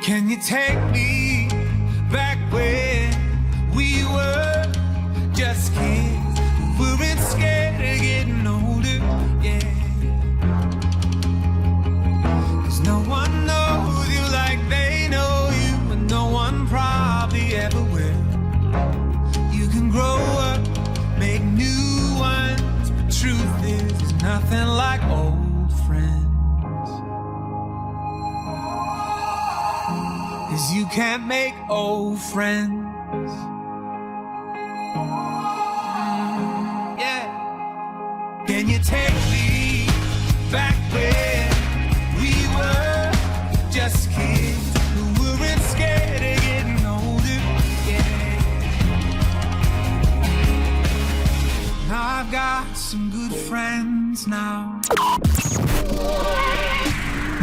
Can you take me back when we were just kids? We weren't scared of getting older, yeah. 'Cause no one knows you like they know you, and no one probably ever will. You can grow up, make new ones, but truth is, there's nothing like old friends. 'Cause you can't make old friends. Yeah. Can you take me back when we were just kids who weren't scared of getting older? Yeah. Now I've got some good friends now.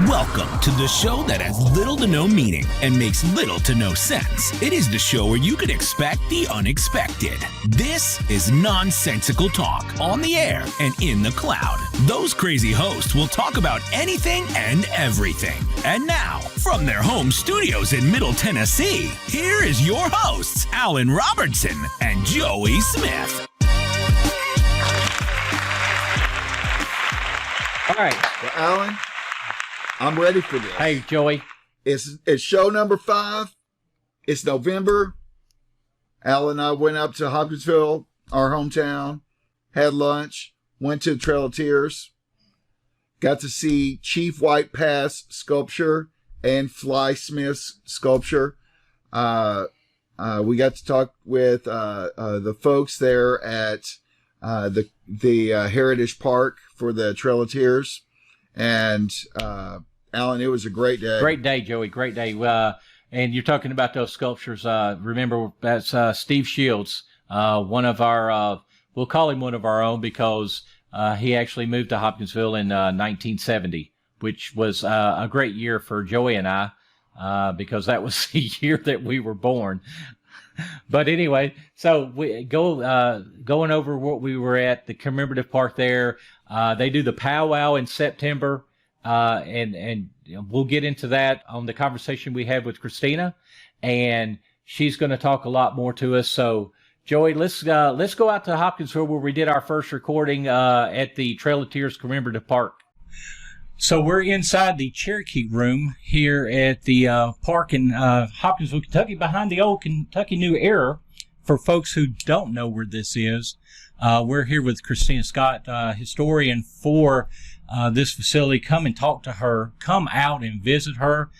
Welcome to the show that has little to no meaning and makes little to no sense. It is the show where you can expect the unexpected. This is Nonsensical Talk, on the air and in the cloud. Those crazy hosts will talk about anything and everything. And now, from their home studios in Middle Tennessee, here is your hosts, Alan Robertson and Joey Smith. All right. Well, Alan, I'm ready for this. Hey, Joey. It's show number 5. It's November. Alan and I went up to Hopkinsville, our hometown, had lunch, went to the Trail of Tears, got to see Chief White Path's sculpture and Fly Smith's sculpture. We got to talk with the folks there at the Heritage Park for the Trail of Tears. And Alan, it was a great day. Great day, Joey. Great day. And you're talking about those sculptures. Remember, that's Steve Shields, one of our, we'll call him one of our own because he actually moved to Hopkinsville in 1970, which was a great year for Joey and I because that was the year that we were born. But anyway, so we going over what we were at the Commemorative Park there. They do the powwow in September, and we'll get into that on the conversation we had with Kristina, and she's going to talk a lot more to us. So, Joey, let's go out to Hopkinsville where we did our first recording at the Trail of Tears Commemorative Park. So we're inside the Cherokee room here at the park in Hopkinsville, Kentucky, behind the old Kentucky New Era. For folks who don't know where this is, we're here with Kristina Scott, historian for this facility. Come and talk to her. Come out and visit her.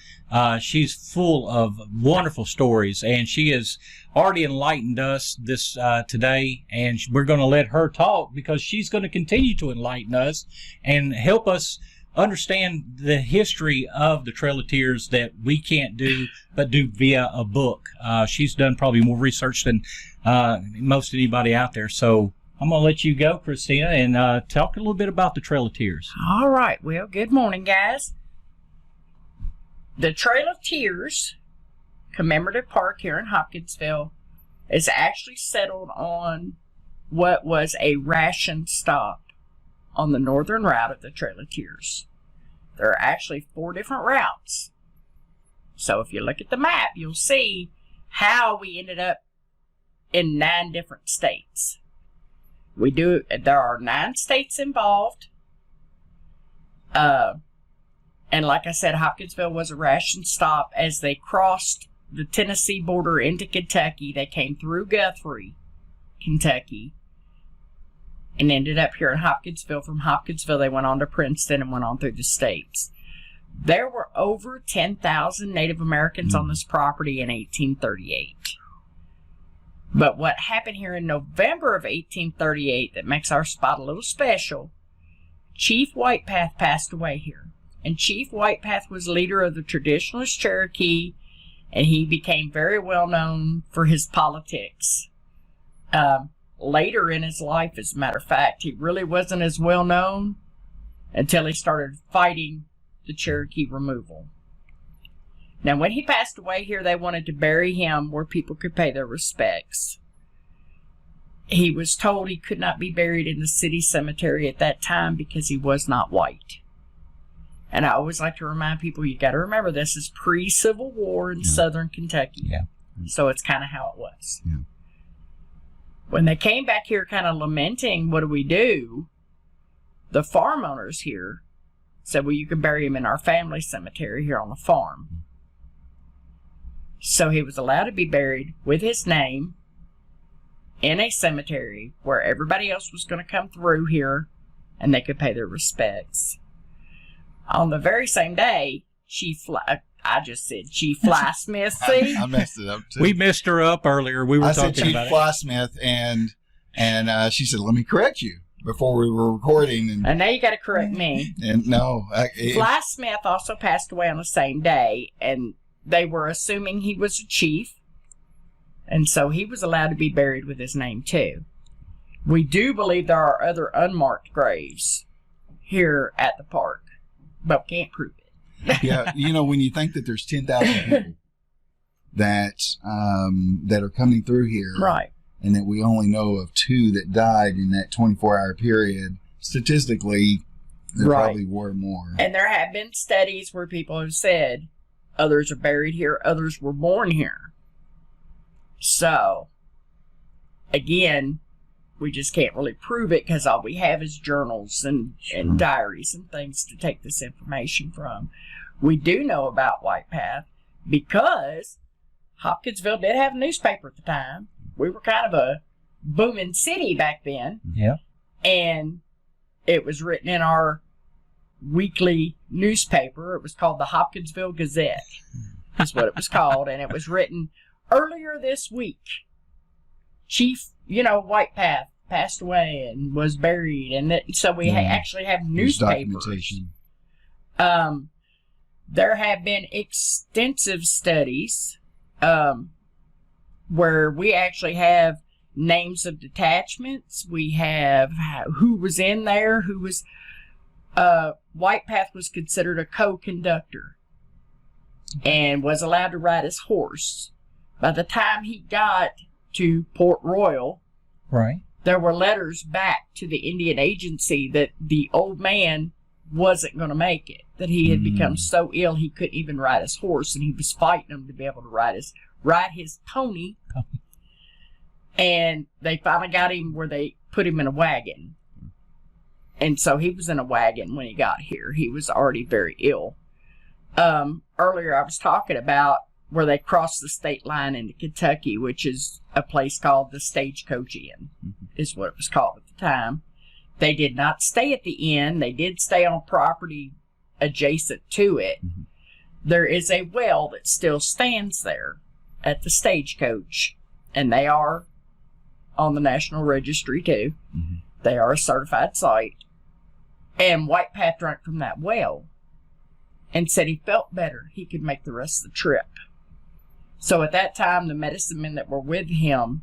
She's full of wonderful stories, and she has already enlightened us this today, and we're going to let her talk because she's going to continue to enlighten us and help us understand the history of the Trail of Tears that we can't do, but do via a book. She's done probably more research than most anybody out there. So I'm going to let you go, Kristina, and talk a little bit about the Trail of Tears. All right. Well, good morning, guys. The Trail of Tears Commemorative Park here in Hopkinsville is actually settled on what was a ration stop on the northern route of the Trail of Tears. There are actually 4 different routes. So if you look at the map, you'll see how we ended up in 9 different states. There are 9 states involved. And like I said, Hopkinsville was a ration stop. As they crossed the Tennessee border into Kentucky, they came through Guthrie, Kentucky, and ended up here in Hopkinsville. From Hopkinsville, they went on to Princeton and went on through the states. There were over 10,000 Native Americans on this property in 1838. But what happened here in November of 1838 that makes our spot a little special, Chief White Path passed away here. And Chief White Path was leader of the traditionalist Cherokee, and he became very well known for his politics. Later in his life, as a matter of fact, he really wasn't as well known until he started fighting the Cherokee removal. Now, when he passed away here, they wanted to bury him where people could pay their respects. He was told he could not be buried in the city cemetery at that time because he was not white. And I always like to remind people, you got to remember this is pre-Civil War in southern Kentucky. Yeah. So it's kind of how it was. Yeah. When they came back here kind of lamenting, what do? The farm owners here said, well, you can bury him in our family cemetery here on the farm. So he was allowed to be buried with his name in a cemetery where everybody else was going to come through here and they could pay their respects. On the very same day, Chief Fly Smith, see? I messed it up too. We messed her up earlier. We were I said talking Chief about it. Fly Smith, and she said, "Let me correct you," before we were recording. And now you got to correct me. And no, Fly Smith also passed away on the same day, and they were assuming he was a chief, and so he was allowed to be buried with his name too. We do believe there are other unmarked graves here at the park, but we can't prove it. yeah, when you think that there's 10,000 people that are coming through here, Right. and that we only know of 2 that died in that 24-hour period, statistically, there Right. probably were more. And there have been studies where people have said others are buried here, others were born here. So, again, we just can't really prove it because all we have is journals and diaries and things to take this information from. We do know about White Path because Hopkinsville did have a newspaper at the time. We were kind of a booming city back then. Yeah. And it was written in our weekly newspaper. It was called the Hopkinsville Gazette, is what it was called. And it was written earlier this week. Chief, White Path passed away and was buried. And so we actually have There's newspapers. documentation. There have been extensive studies where we actually have names of detachments. We have who was in there, who was... White Path was considered a co-conductor and was allowed to ride his horse. By the time he got to Port Royal, Right. there were letters back to the Indian agency that the old man wasn't going to make it, that he had become so ill he couldn't even ride his horse, and he was fighting them to be able to ride his pony. And they finally got him where they put him in a wagon. And so he was in a wagon when he got here. He was already very ill. Earlier I was talking about where they crossed the state line into Kentucky, which is a place called the Stagecoach Inn, is what it was called at the time. They did not stay at the inn. They did stay on property adjacent to it. There is a well that still stands there at the Stagecoach, and they are on the National Registry too. They are a certified site. And White Path drank from that well and said he felt better. He could make the rest of the trip. So at that time, the medicine men that were with him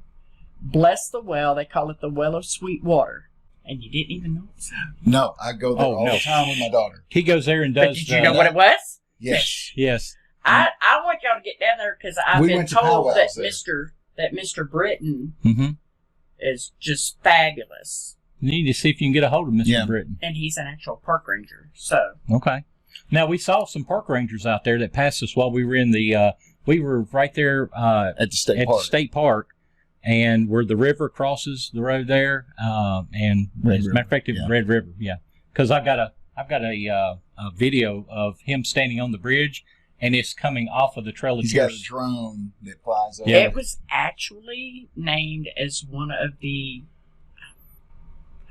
blessed the well. They call it the Well of Sweet Water. And you didn't even know it. No, I go there all the time with my daughter. He goes there and But does. did you know what it was? Yes. Yes. I want y'all to get down there because I've We been went to told that powwows there. Mr. Britton Mm-hmm. is just fabulous. You need to see if you can get a hold of Mr. Yeah. Britton. And he's an actual park ranger. So, Okay. Now, we saw some park rangers out there that passed us while we were in the, we were right there At the state at park. the state park, and where the river crosses the road there, and Red as a River, matter of fact, yeah. Red River, yeah. Because I've got a video of him standing on the bridge, and it's coming off of the Trail of He's got a Tears. drone that flies over. Yeah. it was actually named as one of the,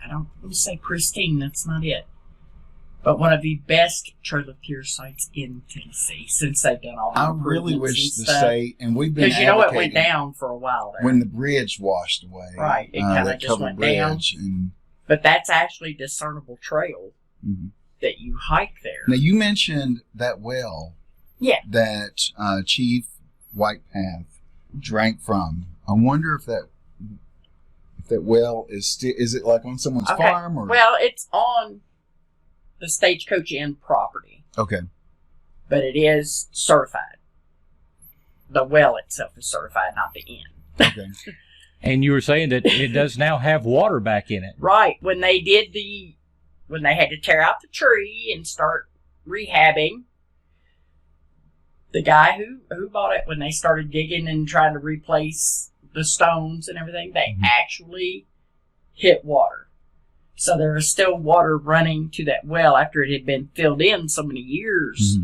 I don't want to say pristine, that's not it, but one of the best Trail of Tears sites in Tennessee since they've done all the I really improvements wish and the stuff. state, and we've been Because you know it went advocating down for a while there. when the bridge washed away. Right, it kinda that just covered went down. bridge, And, But that's actually discernible trail Mhm. that you hike there. Now, you mentioned that well Yeah. that Chief White Path drank from. I wonder if that well is it like on someone's farm? Or? Well, it's on the Stagecoach Inn property, Okay. but it is certified. The well itself is certified, not the inn. Okay. And you were saying that it does now have water back in it. Right. When they had to tear out the tree and start, rehabbing. The guy who bought it, when they started digging and trying to replace the stones and everything, they actually hit water. So there is still water running to that well after it had been filled in so many years.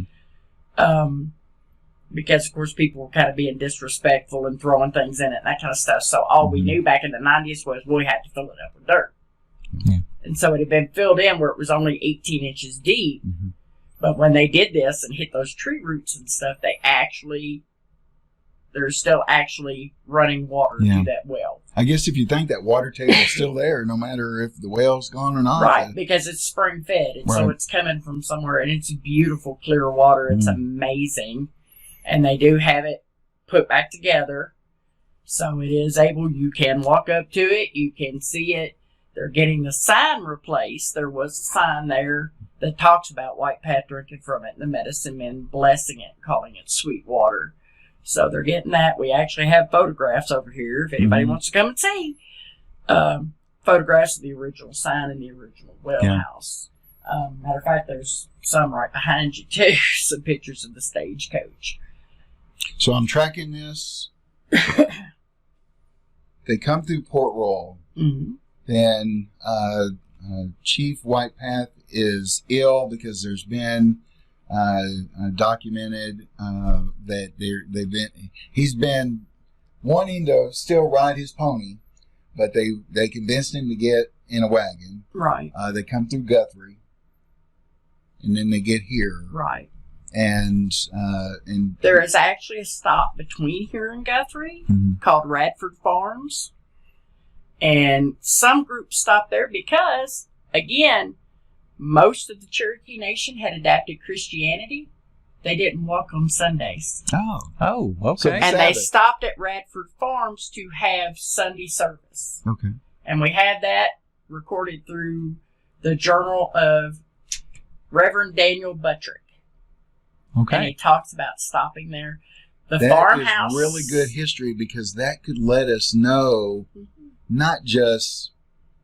Because, of course, people were kind of being disrespectful and throwing things in it and that kind of stuff. So all we knew back in the 90s was we had to fill it up with dirt. Yeah. And so it had been filled in where it was only 18 inches deep. But when they did this and hit those tree roots and stuff, there's still actually running water to that well. I guess if you think that water table is still there, no matter if the well's gone or not. Right, because it's spring fed. And so it's coming from somewhere, and it's beautiful, clear water. It's amazing. And they do have it put back together. So it is able, you can walk up to it, you can see it. They're getting the sign replaced. There was a sign there that talks about White Path drinking from it and the medicine men blessing it, calling it sweet water. So they're getting that. We actually have photographs over here if anybody wants to come and see. Photographs of the original sign and the original well house. Matter of fact, there's some right behind you too. Some pictures of the stagecoach. So I'm tracking this. They come through Port Royal. Then Chief White Path is ill because there's been documented that he's been wanting to still ride his pony, but they convinced him to get in a wagon. Right. They come through Guthrie, and then they get here. Right. And there is actually a stop between here and Guthrie called Radford Farms. And some groups stopped there because, again, most of the Cherokee Nation had adapted Christianity. They didn't walk on Sundays. Oh, okay. So and they stopped at Radford Farms to have Sunday service. Okay. And we had that recorded through the journal of Reverend Daniel Buttrick. Okay. And he talks about stopping there. The that farmhouse. Is really good history because that could let us know not just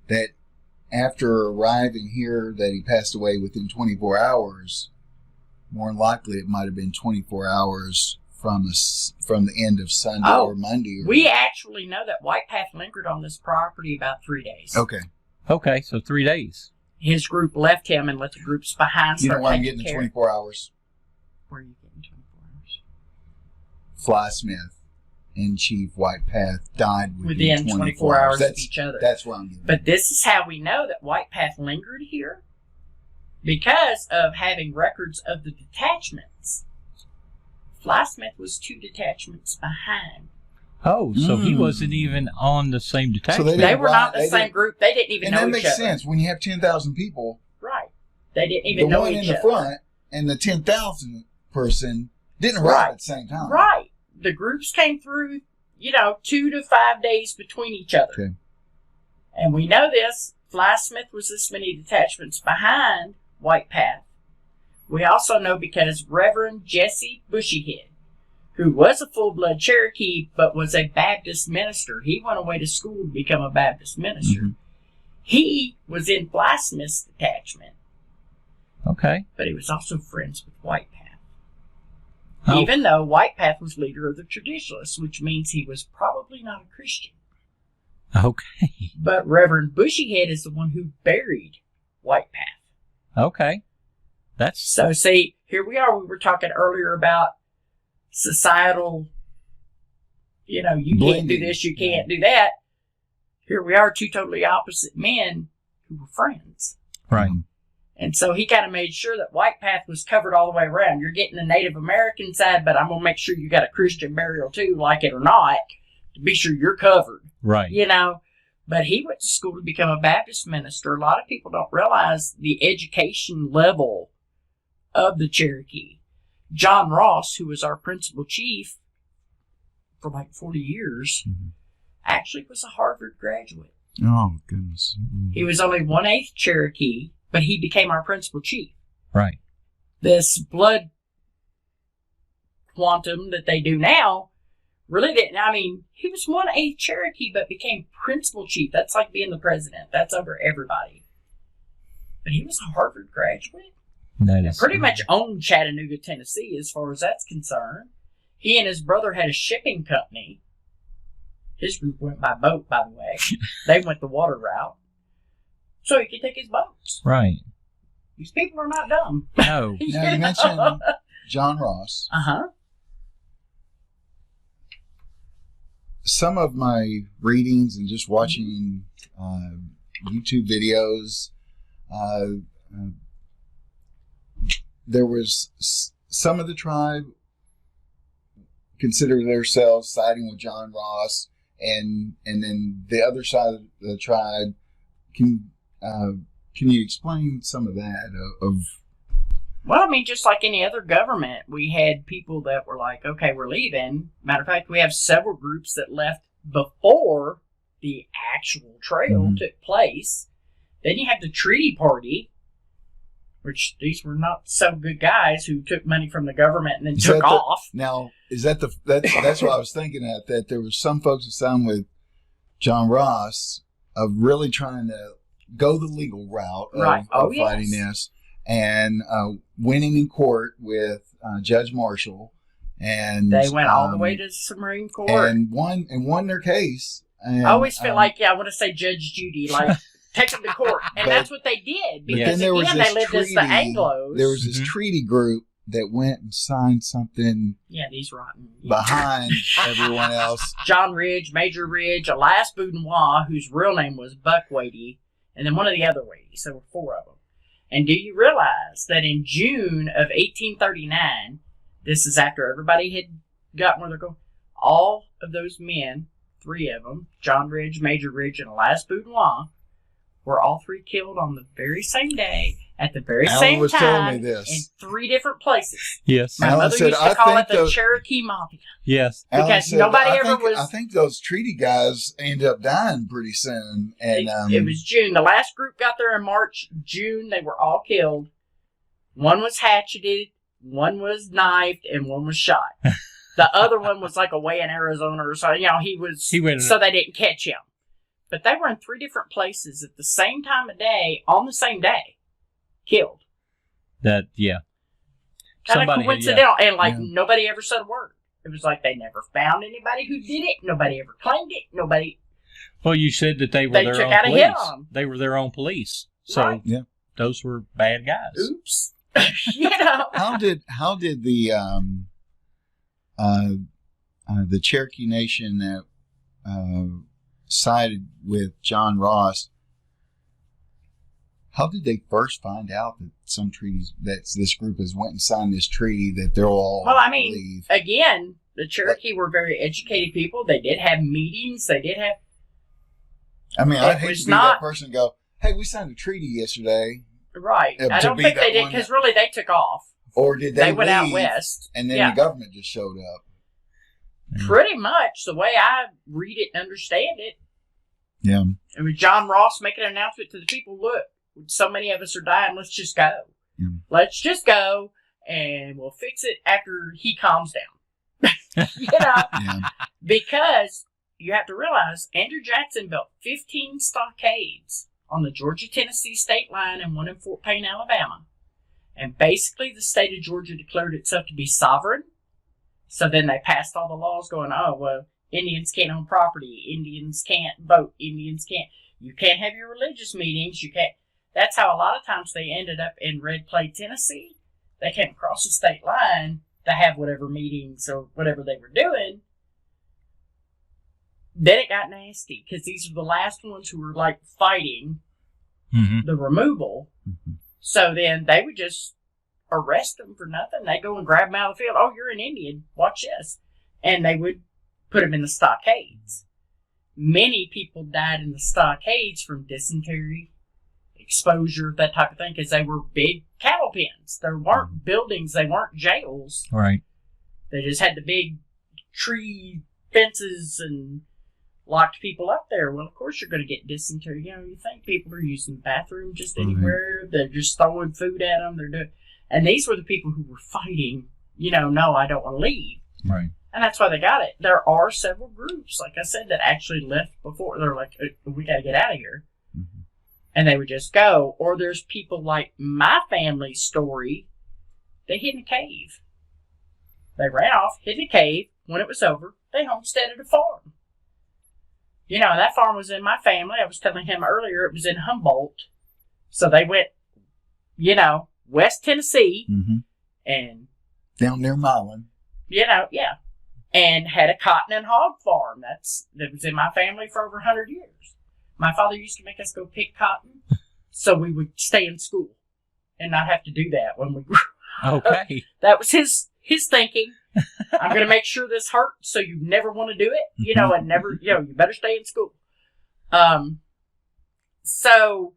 that after arriving here that he passed away within 24 hours. More than likely, it might have been 24 hours from the end of Sunday or Monday. We actually know that White Path lingered on this property about 3 days. Okay, so 3 days. His group left him and let the groups behind You know start why I'm taking getting care. 24 hours? Where are you getting 24 hours? Fly Smith and Chief White Path died Within 24 hours of each other. That's what I'm getting. But this is how we know that White Path lingered here. Because of having records of the detachments. Fly Smith was 2 detachments behind. Oh, so he wasn't even on the same detachment. So they were not the same group. They didn't even know each other. And that makes sense. When you have 10,000 people. Right. They didn't even know each other. The one in the front and the 10,000 person didn't arrive at the same time. Right. The groups came through, 2 to 5 days between each other. Okay. And we know this. Fly Smith was this many detachments behind White Path. We also know because Reverend Jesse Bushyhead, who was a full-blood Cherokee but was a Baptist minister, he went away to school to become a Baptist minister. He was in Fly Smith's detachment. Okay. But he was also friends with White Path. Oh. Even though White Path was leader of the traditionalists, which means he was probably not a Christian. Okay. But Reverend Bushyhead is the one who buried White Path. Okay. So, see, here we are. We were talking earlier about societal, you can't do this, you can't do that. Here we are, 2 totally opposite men who were friends. Right. And so he kind of made sure that White Path was covered all the way around. You're getting the Native American side, but I'm going to make sure you got a Christian burial too, like it or not, to be sure you're covered. Right. But he went to school to become a Baptist minister. A lot of people don't realize the education level of the Cherokee. John Ross, who was our principal chief for like 40 years, actually was a Harvard graduate. Oh, goodness. He was only 1/8 Cherokee, but he became our principal chief. Right. This blood quantum that they do now really didn't. I mean, he was 1/8 Cherokee, but became principal chief. That's like being the president. That's over everybody. But he was a Harvard graduate. That is pretty much owned Chattanooga, Tennessee, as far as that's concerned. He and his brother had a shipping company. His group went by boat, by the way. They went the water route. So he could take his boats. right. These people are not dumb. No. Now, you mentioned John Ross. Uh-huh. Some of my readings and just watching YouTube videos, there was some of the tribe consider themselves siding with John Ross, and then the other side of the tribe. Can you explain some of that? Well, I mean, just like any other government, we had people that were like, okay, we're leaving. Matter of fact, we have several groups that left before the actual trail took place. Then you have the treaty party, which these were not so good guys who took money from the government and then took off. Now, is that that's what I was thinking at, that there were some folks who signed with John Ross of really trying to go the legal route of fighting this, and winning in court with Judge Marshall, and they went all the way to the Supreme Court and won their case. And, I always feel like I want to say Judge Judy, like take them to court, and that's what they did, because then again they lived as the Anglos. There was this treaty group that went and signed something. Yeah, these rotten behind everyone else. John Ridge, Major Ridge, Elias Boudoir, whose real name was Buck Wadey, and then one of the other Wadeys. There were 4 of them. And do you realize that in June of 1839, this is after everybody had gotten where they're going, all of those men, 3 of them, John Ridge, Major Ridge, and Elias Boudoir, were all 3 killed on the very same day, at the very Alan same was time, telling me this. in 3 different places. Yes. My Alan mother said, used to call it the those- Cherokee Mafia. Yes. Because I think those treaty guys ended up dying pretty soon. And it was June. The last group got there in March. June, they were all killed. One was hatcheted, one was knifed, and one was shot. The other one was like away in Arizona or something. He went so they didn't catch him. But they were in 3 different places at the same time of day, on the same day, killed. That, yeah. Kind of coincidental, and nobody ever said a word. It was like they never found anybody who did it. Nobody ever claimed it. Nobody. Well, you said that they were their took own out a police. hit on them. They were their own police. So those were bad guys. Oops. how did the Cherokee Nation that sided with John Ross, how did they first find out that some treaties, that this group has went and signed this treaty that they're all leave? Again, the Cherokee were very educated people. They did have meetings. They did have. I'd hate to be that person and go, "Hey, we signed a treaty yesterday." Right. I don't think they did, because really they took off. Or did they went out leave, west, and then the government just showed up? Pretty much the way I read it and understand it. Yeah. And with John Ross making an announcement to the people, look, so many of us are dying, let's just go. Yeah. Let's just go, and we'll fix it after he calms down. Because you have to realize Andrew Jackson built 15 stockades on the Georgia-Tennessee state line and one in Fort Payne, Alabama. And basically the state of Georgia declared itself to be sovereign. So then they passed all the laws going, oh, well, Indians can't own property. Indians can't vote. Indians can't. You can't have your religious meetings. You can't. That's how a lot of times they ended up in Red Clay, Tennessee. They came across the state line to have whatever meetings or whatever they were doing. Then it got nasty because these are the last ones who were like fighting the removal. Mm-hmm. So then they would just arrest them for nothing. They go and grab them out of the field. Oh, you're an Indian. Watch this. And they would put them in the stockades. Many people died in the stockades from dysentery, exposure, that type of thing, because they were big cattle pens. There weren't buildings. They weren't jails. Right. They just had the big tree fences and locked people up there. Well, of course you're going to get dysentery. You think people are using the bathroom just anywhere. They're just throwing food at them. They're doing, and these were the people who were fighting, no, I don't want to leave. Right. And that's why they got it. There are several groups, like I said, that actually left before. They're like, we got to get out of here. And they would just go. Or there's people like my family's story. They hid in a cave. They ran off, hid in a cave. When it was over, they homesteaded a farm. You know, that farm was in my family. I was telling him earlier it was in Humboldt. So they went, you know, West Tennessee and down near Milan. You know, yeah. And had a cotton and hog farm. That was in my family for over 100 years. My father used to make us go pick cotton so we would stay in school and not have to do that when we grew up. Okay. That was his thinking. I'm going to make sure this hurts so you never want to do it, you know, and never, you know, you better stay in school. So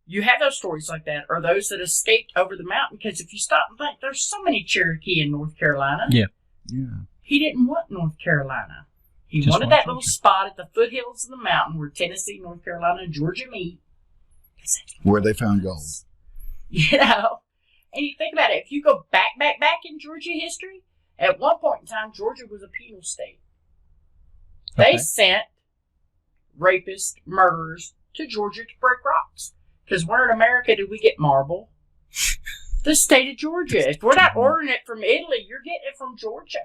you have those stories like that, or those that escaped over the mountain, because if you stop and think, there's so many Cherokee in North Carolina. Yeah. Yeah. He didn't want North Carolina. He Just wanted want that Georgia. little spot at the foothills of the mountain where Tennessee, North Carolina, and Georgia meet. Where they found gold. You know? And you think about it, if you go back in Georgia history, at one point in time, Georgia was a penal state. Okay. They sent rapists, murderers to Georgia to break rocks. Because where in America do we get marble? The state of Georgia. If we're not ordering it from Italy, you're getting it from Georgia.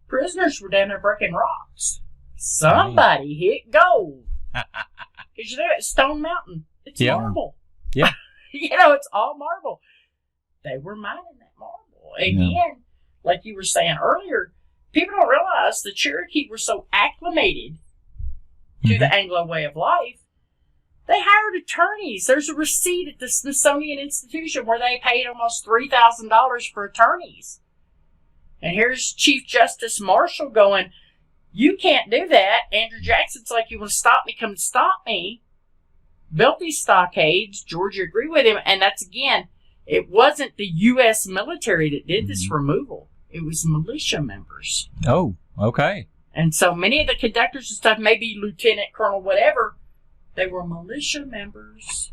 Prisoners were down there breaking rocks. Somebody hit gold. Because you know, it's Stone Mountain. It's Yeah. marble. Yeah. You know, it's all marble. They were mining that marble. Again, like you were saying earlier, people don't realize the Cherokee were so acclimated to the Anglo way of life. They hired attorneys. There's a receipt at the Smithsonian Institution where they paid almost $3,000 for attorneys. And here's Chief Justice Marshall going, you can't do that. Andrew Jackson's like, you want to stop me? Come stop me. Built these stockades. Georgia agreed with him. And that's, again, it wasn't the U.S. military that did this removal. It was militia members. Oh, okay. And so many of the conductors and stuff, maybe lieutenant, colonel, whatever, they were militia members.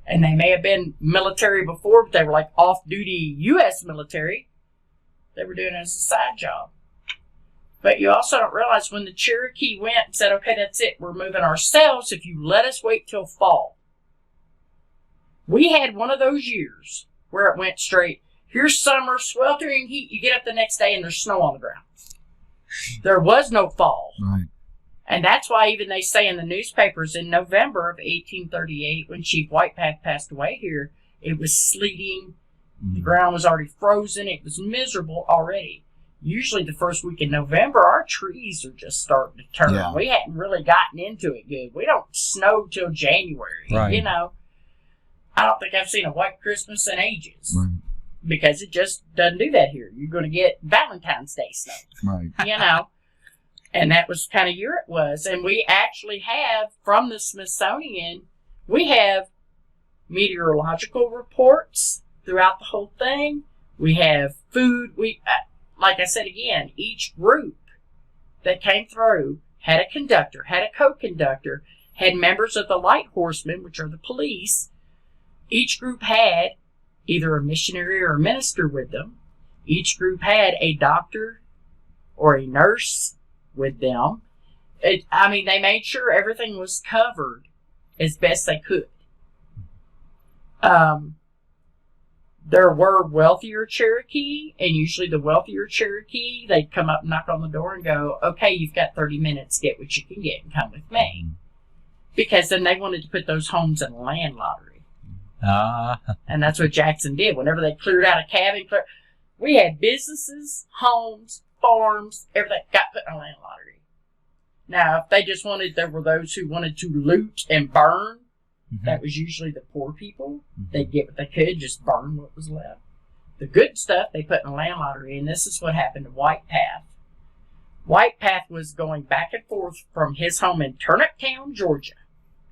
And they may have been military before, but they were like off-duty U.S. military. They were doing it as a side job. But you also don't realize when the Cherokee went and said, okay, that's it, we're moving ourselves if you let us wait till fall. We had one of those years where it went straight, here's summer, sweltering heat, you get up the next day and there's snow on the ground. There was no fall. Right. And that's why even they say in the newspapers in November of 1838, when Chief Whitepath passed away here, it was sleeting. The ground was already frozen. It was miserable already. Usually the first week in November, our trees are just starting to turn. Yeah. We hadn't really gotten into it good. We don't snow till January. Right. You know, I don't think I've seen a white Christmas in ages. Right. Because it just doesn't do that here. You're going to get Valentine's Day snow. Right. You know. And that was the kind of year it was. And we actually have, from the Smithsonian, we have meteorological reports throughout the whole thing. We have food. We, like I said again, each group that came through had a conductor, had a co-conductor, had members of the light horsemen, which are the police. Each group had either a missionary or a minister with them. Each group had a doctor or a nurse with them. They made sure everything was covered as best they could. There were wealthier Cherokee, and usually the wealthier Cherokee, they'd come up and knock on the door and go, okay, you've got 30 minutes, get what you can get and come with me. Because then they wanted to put those homes in a land lottery. And that's what Jackson did. Whenever they cleared out a cabin, we had businesses, homes, farms, everything got put in a land lottery. Now, if they just wanted, there were those who wanted to loot and burn. That was usually the poor people. They'd get what they could, just burn what was left. The good stuff they put in a land lottery, and this is what happened to Whitepath. Whitepath was going back and forth from his home in Turniptown, Georgia,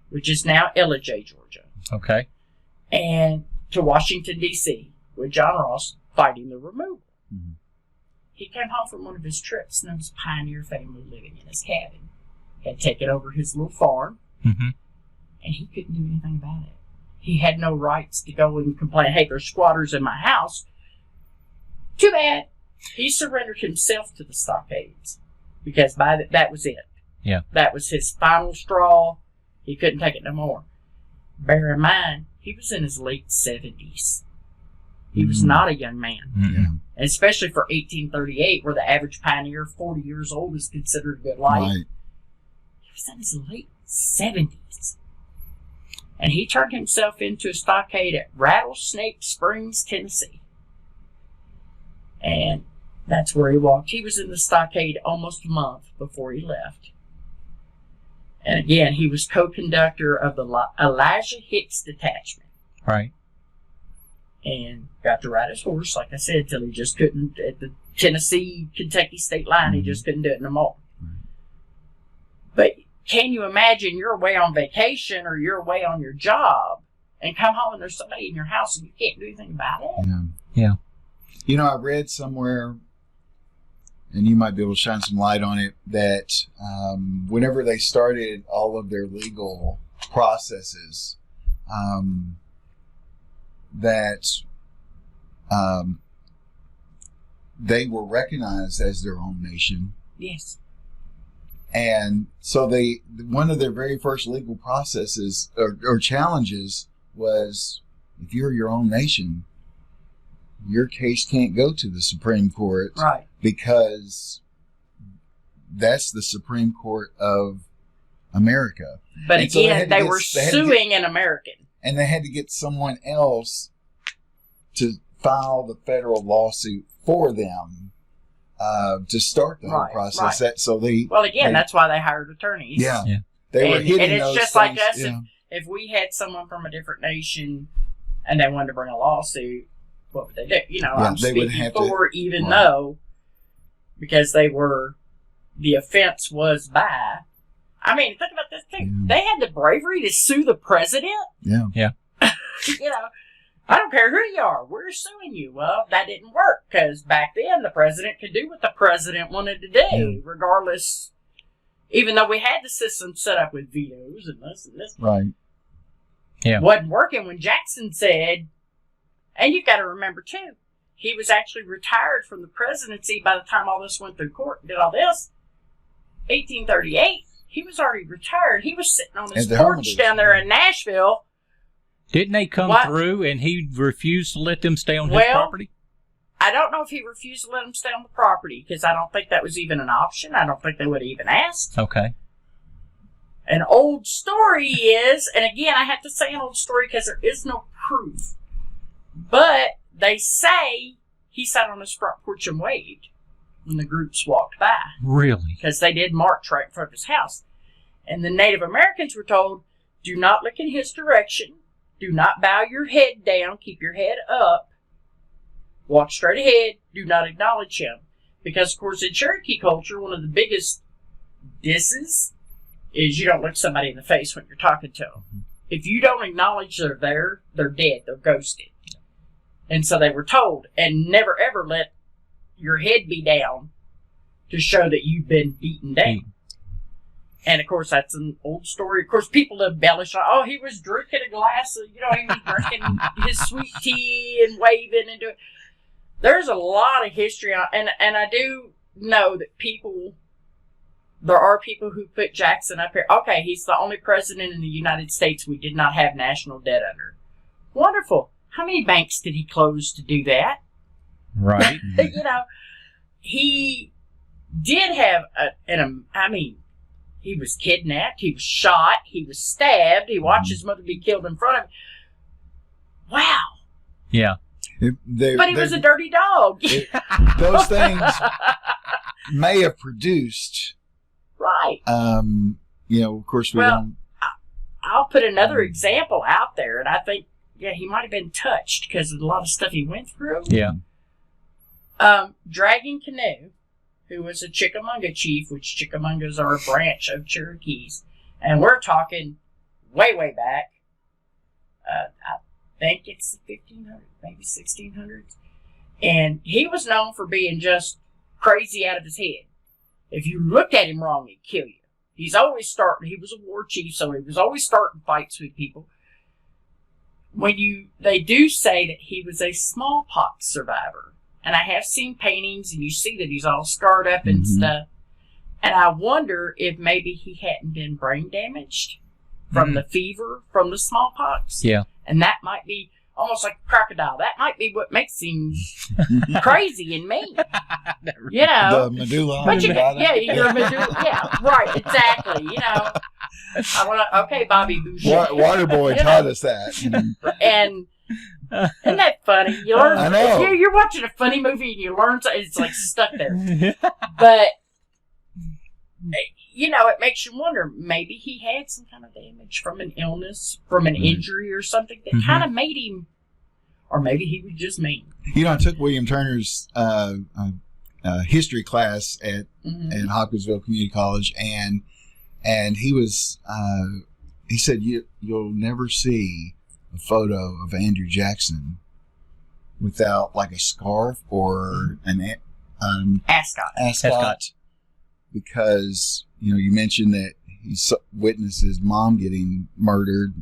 which is now Ellijay, Georgia, Okay. and to Washington, D.C., with John Ross fighting the removal. He came home from one of his trips, and there was a pioneer family living in his cabin. Had taken over his little farm, and he couldn't do anything about it. He had no rights to go and complain, hey, there's squatters in my house. Too bad. He surrendered himself to the stockades, because that was it. Yeah. That was his final straw. He couldn't take it no more. bear in mind, he was in his late 70s. He was not a young man. Yeah. Especially for 1838, where the average pioneer, 40 years old, is considered a good life. Right. He was in his late 70s. And he turned himself into a stockade at Rattlesnake Springs, Tennessee. And that's where he walked. He was in the stockade almost a month before he left. And again, he was co-conductor of the Elijah Hicks detachment. Right. And got to ride his horse, like I said, till he just couldn't, at the Tennessee-Kentucky state line, he just couldn't do it no more. But can you imagine you're away on vacation or you're away on your job and come home and there's somebody in your house and you can't do anything about it? Yeah. You know, I read somewhere, and you might be able to shine some light on it, that whenever they started all of their legal processes, that they were recognized as their own nation. Yes. And so one of their very first legal processes or challenges was, if you're your own nation, your case can't go to the Supreme Court. Right. Because that's the Supreme Court of America. But And so again, they were suing an American. And they had to get someone else to file the federal lawsuit for them to start the whole process. Right. Well, again, that's why they hired attorneys. Yeah. They were hitting and it's those just things, like us. If we had someone from a different nation and they wanted to bring a lawsuit, what would they do? You know, I'm they would speaking have for even though, because the offense was by. I mean, think about this thing. Yeah. They had the bravery to sue the president. Yeah. You know, I don't care who you are. We're suing you. Well, that didn't work because back then the president could do what the president wanted to do, regardless. Even though we had the system set up with vetoes and this and this. Right. Yeah. Wasn't working when Jackson said, and you've got to remember too, he was actually retired from the presidency by the time all this went through court and did all this. 1838, he was already retired. He was sitting on his porch down there in Nashville. Didn't they come through and he refused to let them stay on his property? I don't know if he refused to let them stay on the property because I don't think that was even an option. I don't think they would have even asked. Okay. An old story is, and again, I have to say an old story because there is no proof, but they say he sat on his front porch and waved when the groups walked by. Really? Because they did march right in front of his house. And the Native Americans were told, do not look in his direction. Do not bow your head down. Keep your head up. Walk straight ahead. Do not acknowledge him. Because, of course, in Cherokee culture, one of the biggest disses is you don't look somebody in the face when you're talking to them. If you don't acknowledge they're there, they're dead. They're ghosted. And so they were told, and never ever let your head be down to show that you've been beaten down. And, of course, that's an old story. Of course, people embellish, oh, he was drinking a glass of, he was drinking his sweet tea and waving and doing. There's a lot of history on, and I do know that there are people who put Jackson up here. Okay, he's the only president in the United States we did not have national debt under. Wonderful. How many banks did he close to do that? Right. He did have he was kidnapped, he was shot, he was stabbed, he watched his mother be killed in front of him. Wow. Yeah. But he was a dirty dog. Those things may have produced. Right. Of course we don't. I'll put another example out there, and I think, he might have been touched because of a lot of stuff he went through. Yeah. Dragon Canoe, who was a Chickamauga chief, which Chickamaugas are a branch of Cherokees, and we're talking way, way back. I think it's the 1500s, maybe 1600s. And he was known for being just crazy out of his head. If you looked at him wrong, he'd kill you. He was a war chief, so he was always starting fights with people. They do say that he was a smallpox survivor. And I have seen paintings, and you see that he's all scarred up and stuff. And I wonder if maybe he hadn't been brain damaged. from the fever, from the smallpox. Yeah. And that might be almost like a crocodile. That might be what makes him crazy and mean. You know. The medulla But oblongata. you're a medulla. Yeah, right, exactly. You know. I want to, okay, Bobby Boucher. Waterboy taught us that. And isn't that funny? You learn. I know. You're watching a funny movie and you learn something. It's like stuck there. But you know, it makes you wonder. Maybe he had some kind of damage from an illness, from an injury, or something that kind of made him. Or maybe he was just mean. You know, I took William Turner's history class at Hopkinsville Community College, and he was he said you'll never see a photo of Andrew Jackson without like a scarf or an ascot, because you mentioned that he witnessed his mom getting murdered,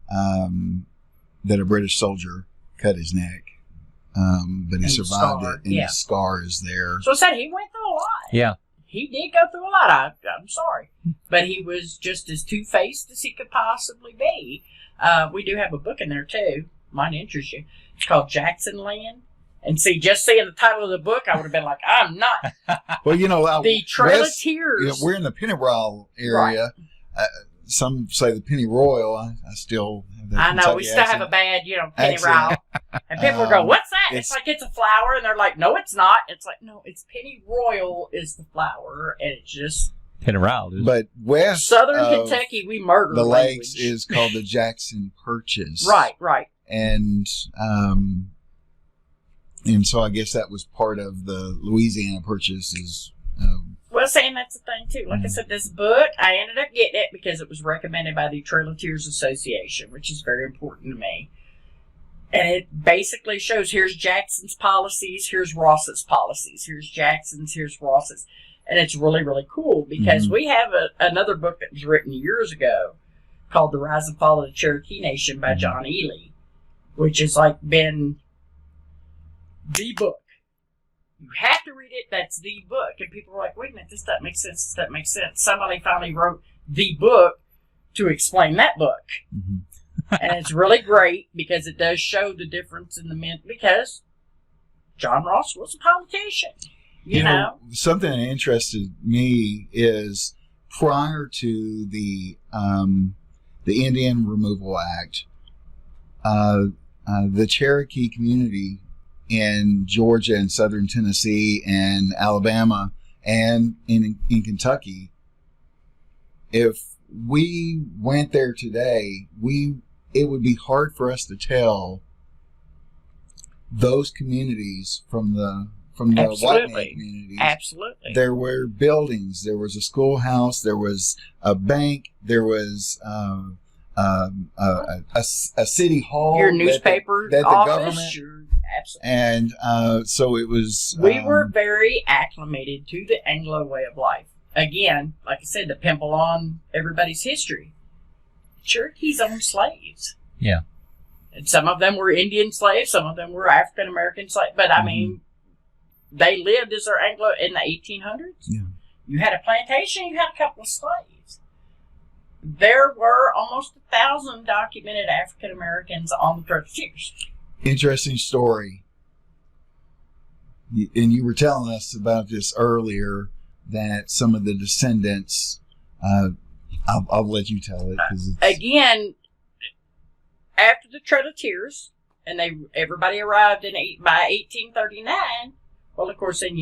that a British soldier cut his neck, but he survived it, and his scar is there. So I said he went through a lot. Yeah. He did go through a lot. I'm sorry. But he was just as two-faced as he could possibly be. We do have a book in there, too. Might interest you. It's called Jackson Land. And see, just seeing the title of the book, I would have been like, I'm not. Well, the Trail of Tears. We're in the Pennyroyal area. Right. Some say the Pennyroyal. I still have that. I know. We still have a bad, Pennyroyal. And people go, what's that? It's like it's a flower. And they're like, no, it's not. It's like, no, it's Pennyroyal is the flower. And it's just. Pennyroyal. But west Southern Kentucky, we murder the language. lakes is called the Jackson Purchase. Right. And so I guess that was part of the Louisiana Purchase is. Well, saying that's the thing, too. Like I said, this book, I ended up getting it because it was recommended by the Trail of Tears Association, which is very important to me. And it basically shows, here's Jackson's policies, here's Ross's policies, here's Jackson's, here's Ross's. And it's really, really cool because we have another book that was written years ago called The Rise and Fall of the Cherokee Nation by John Ely, which has been the book. You have to read it. That's the book. And people are like, wait a minute, this doesn't make sense. This doesn't make sense. Somebody finally wrote the book to explain that book. And it's really great because it does show the difference in the men. Because John Ross was a politician. You know? Something that interested me is prior to the Indian Removal Act, the Cherokee community in Georgia and southern Tennessee and Alabama and in Kentucky, if we went there today, it would be hard for us to tell those communities from the white man communities. Absolutely. There were buildings. There was a schoolhouse. There was a bank. There was a city hall. Your newspaper that the office. Government. Absolutely. And so it was. We were very acclimated to the Anglo way of life. Again, like I said, to pimple on everybody's history. Cherokees owned slaves. Yeah. And some of them were Indian slaves. Some of them were African American slaves. But I mean, they lived as their Anglo in the 1800s. Yeah. You had a plantation. You had a couple of slaves. There were almost 1,000 documented African Americans on the Trail of Tears. Interesting story. And you were telling us about this earlier, that some of the descendants, I'll let you tell it. Again, after the Trail of Tears, and everybody arrived by 1839, well, of course, then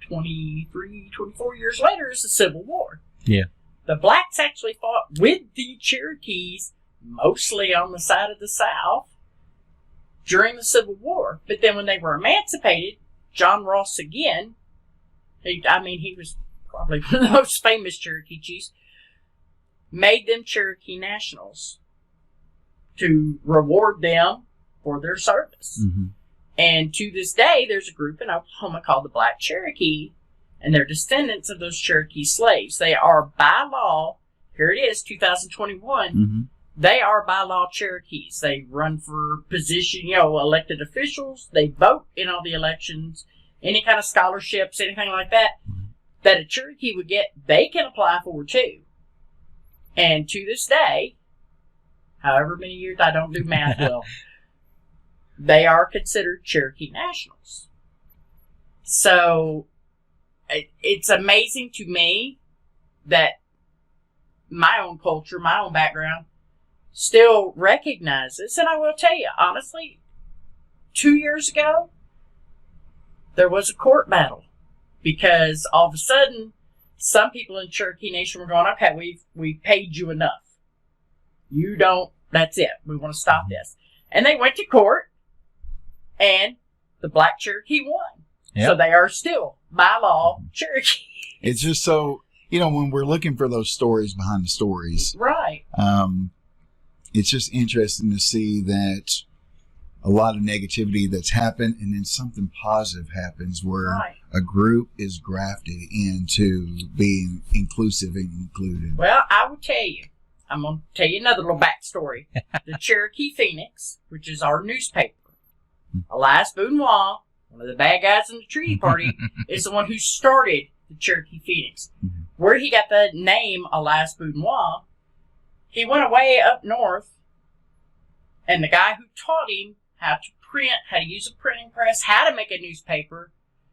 23, 24 years later is the Civil War. Yeah. The blacks actually fought with the Cherokees, mostly on the side of the South, during the Civil War. But then when they were emancipated, John Ross again, he was probably one of the most famous Cherokee chiefs, made them Cherokee Nationals to reward them for their service. And to this day, there's a group in Oklahoma called the Black Cherokee, and they're descendants of those Cherokee slaves. They are by law, here it is, 2021, they are by law Cherokees. They run for position, elected officials. They vote in all the elections, any kind of scholarships, anything like that, that a Cherokee would get, they can apply for too. And to this day, however many years, I don't do math well, they are considered Cherokee nationals. So it's amazing to me that my own culture, my own background, still recognizes. And I will tell you, honestly, 2 years ago, there was a court battle because all of a sudden, some people in Cherokee Nation were going, okay, we've paid you enough. You don't, that's it. We want to stop this. And they went to court, and the Black Cherokee won. Yep. So they are still, by law, Cherokee. It's just so, when we're looking for those stories behind the stories, Right. It's just interesting to see that a lot of negativity that's happened and then something positive happens where Right. a group is grafted into being inclusive and included. Well, I will tell you. I'm going to tell you another little backstory. The Cherokee Phoenix, which is our newspaper, Elias Benoit, one of the bad guys in the Treaty Party, is the one who started the Cherokee Phoenix. Mm-hmm. Where he got the name Elias Benoit, he went away up north, and the guy who taught him how to print, how to use a printing press, how to make a newspaper,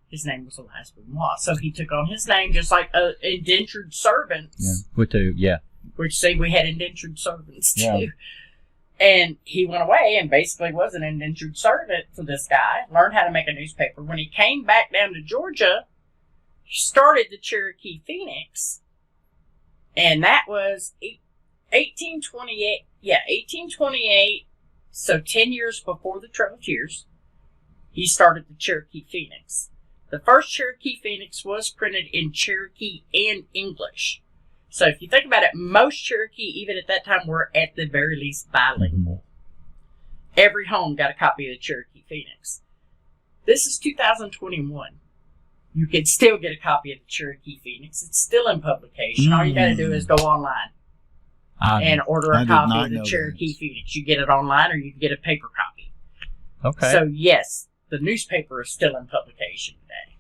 his name was Elias Benoit. So he took on his name just like indentured servants. Yeah. Which, see, we had indentured servants, too. Yeah. And he went away and basically was an indentured servant for this guy, learned how to make a newspaper. When he came back down to Georgia, he started the Cherokee Phoenix, and that was 1828. Yeah, 1828, so 10 years before the Trail of Tears, he started the Cherokee Phoenix. The first Cherokee Phoenix was printed in Cherokee and English. So if you think about it, most Cherokee, even at that time, were at the very least bilingual. Every home got a copy of the Cherokee Phoenix. This is 2021. You can still get a copy of the Cherokee Phoenix. It's still in publication. All you got to do is go online and order a copy of the Cherokee Phoenix. You get it online or you can get a paper copy. Okay. So yes, the newspaper is still in publication today.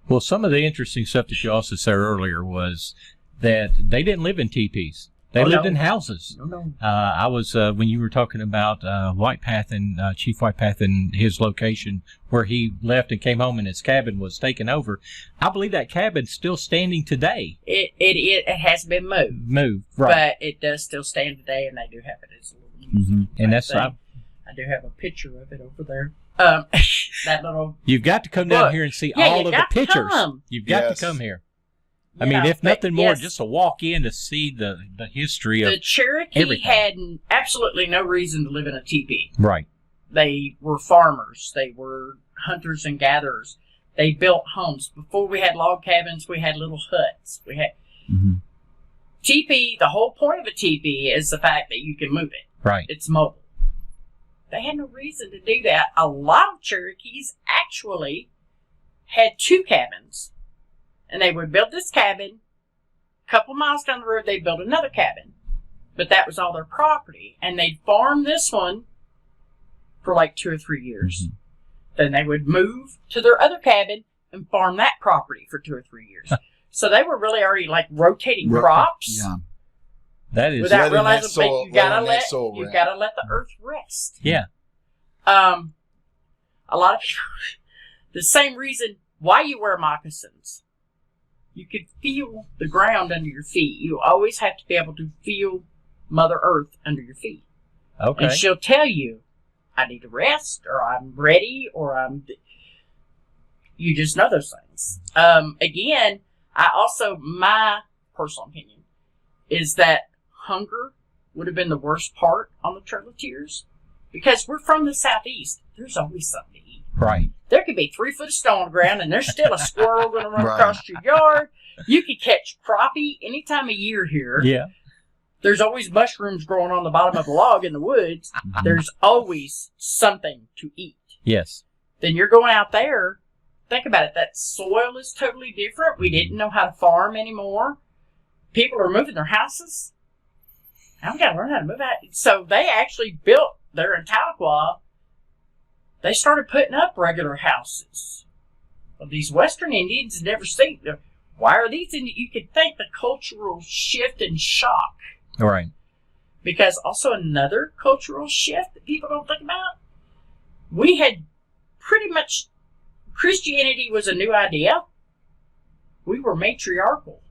Well, some of the interesting stuff that you also said earlier was that they didn't live in teepees. They lived in houses. No. I was, when you were talking about White Path and Chief White Path and his location where he left and came home and his cabin was taken over, I believe that cabin's still standing today. It has been moved. Right. But it does still stand today, and they do have it as a little museum. And that's, I do have a picture of it over there. That little... You've got to come down here and see all of the pictures. You've got to come here. I mean, if nothing more, just to walk in to see the history of the Cherokee everything. had absolutely no reason to live in a teepee. Right. They were farmers. They were hunters and gatherers. They built homes. Before we had log cabins, we had little huts. We had teepee. The whole point of a teepee is the fact that you can move it. Right. It's mobile. They had no reason to do that. A lot of Cherokees actually had two cabins. And they would build this cabin. A couple miles down the road, they'd build another cabin. But that was all their property. And they'd farm this one for like 2 or 3 years. Then they would move to their other cabin and farm that property for 2 or 3 years. So they were really already like rotating crops. Yeah. That is without letting realizing, that soul- but you gotta letting that let soul you rest. gotta let the earth rest. Yeah. A lot of people, the same reason why you wear moccasins. You could feel the ground under your feet. You always have to be able to feel Mother Earth under your feet. Okay. And she'll tell you, I need to rest, or I'm ready, or you just know those things. Again, my personal opinion is that hunger would have been the worst part on the Trail of Tears. Because we're from the southeast. There's always something to eat. Right. There could be 3 foot of stone on the ground, and there's still a squirrel going to run across your yard. You could catch crappie any time of year here. Yeah. There's always mushrooms growing on the bottom of a log in the woods. There's always something to eat. Yes. Then you're going out there. Think about it. That soil is totally different. We didn't know how to farm anymore. People are moving their houses. Now we got to learn how to move out. So they actually built there in Tahlequah. They started putting up regular houses. Well, these Western Indians had never seen them. Why are these Indians? You could think the cultural shift and shock Right. Because also another cultural shift that people don't think about, we had pretty much, Christianity was a new idea. We were matriarchal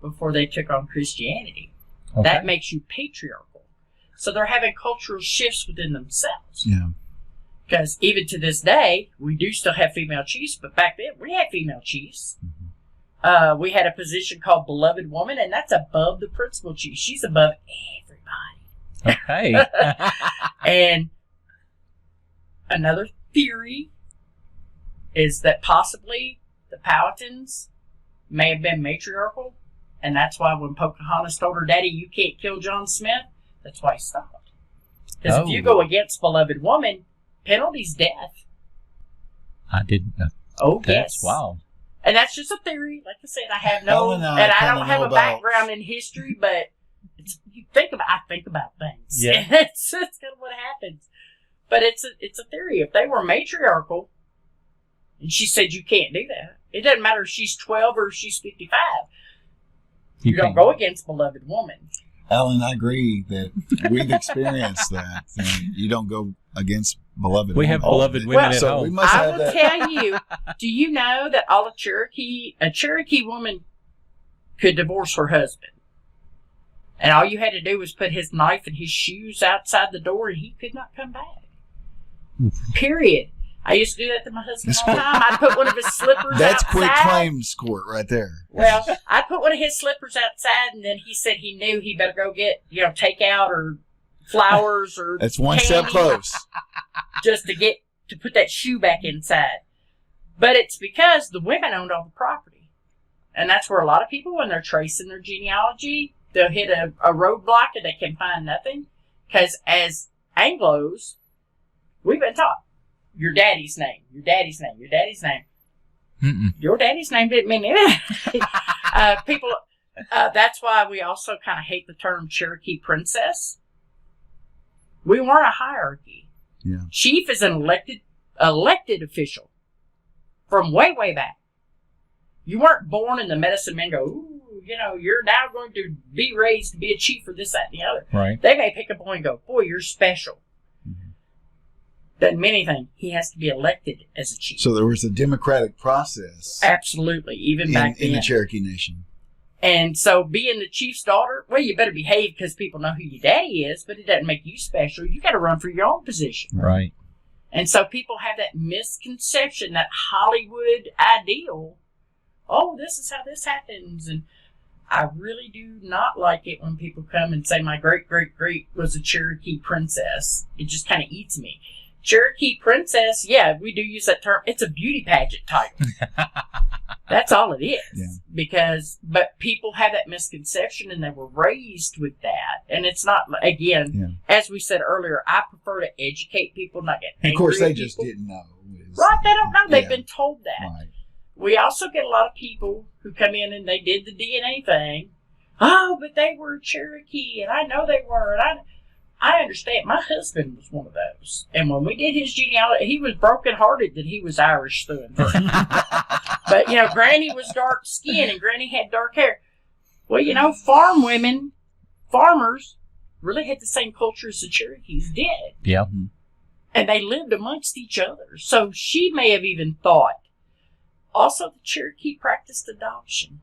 before they took on Christianity. Okay. That makes you patriarchal. So they're having cultural shifts within themselves. Yeah. Because even to this day, we do still have female chiefs, but back then we had female chiefs. Mm-hmm. We had a position called beloved woman, and that's above the principal chief. She's above everybody. Okay. And another theory is that possibly the Powhatans may have been matriarchal, and that's why when Pocahontas told her daddy, "You can't kill John Smith," that's why he stopped. Because if you go against beloved woman, penalty's death. I didn't know. Oh, That's yes. wild. And that's just a theory. Like I said, I have Ellen no, and I and I kinda don't have know a about- background in history, but I think about things. Yeah. It's kind of what happens. But it's a theory. If they were matriarchal, and she said you can't do that, it doesn't matter if she's 12 or if she's 55. You don't can't. go against beloved woman. Alan, I agree that we've experienced that. And you don't go against beloved We have women. beloved women Well, at so we home. must I have will that. tell you, do you know that a Cherokee woman could divorce her husband? And all you had to do was put his knife and his shoes outside the door and he could not come back. Period. I used to do that to my husband all the time. I'd put one of his slippers That's outside. quick claims court right there. Well, I'd put one of his slippers outside, and then he said he knew he better go get, takeout or flowers or That's one step candy close. just to put that shoe back inside. But it's because the women owned all the property. And that's where a lot of people, when they're tracing their genealogy, they'll hit a roadblock and they can find nothing. Because as Anglos, we've been taught your daddy's name, your daddy's name, your daddy's name. Mm-mm. Your daddy's name didn't mean anything. That's why we also kind of hate the term Cherokee princess. We weren't a hierarchy. Yeah. Chief is an elected official from way, way back. You weren't born and the medicine men go, ooh, you're now going to be raised to be a chief or this, that, and the other. Right. They may pick a boy and go, boy, you're special. Doesn't mean anything. He has to be elected as a chief. So there was a democratic process Absolutely, even back in then. the Cherokee Nation. And so being the chief's daughter, well, you better behave because people know who your daddy is, but it doesn't make you special. You got to run for your own position. Right. And so people have that misconception, that Hollywood ideal. Oh, this is how this happens. And I really do not like it when people come and say my great-great-great was a Cherokee princess. It just kind of eats me. Cherokee princess, yeah, we do use that term. It's a beauty pageant title. That's all it is. Yeah. But people have that misconception and they were raised with that. And it's not, again, as we said earlier, I prefer to educate people, not get angry And of course, they at just people. didn't know. Right, they don't know. They've been told that. Right. We also get a lot of people who come in and they did the DNA thing. Oh, but they were Cherokee, and I know they were, and I understand. My husband was one of those. And when we did his genealogy, he was brokenhearted that he was Irish through and through. But, Granny was dark skinned and Granny had dark hair. Well, farmers really had the same culture as the Cherokees did. Yeah. And they lived amongst each other. So she may have even thought. Also, the Cherokee practiced adoption.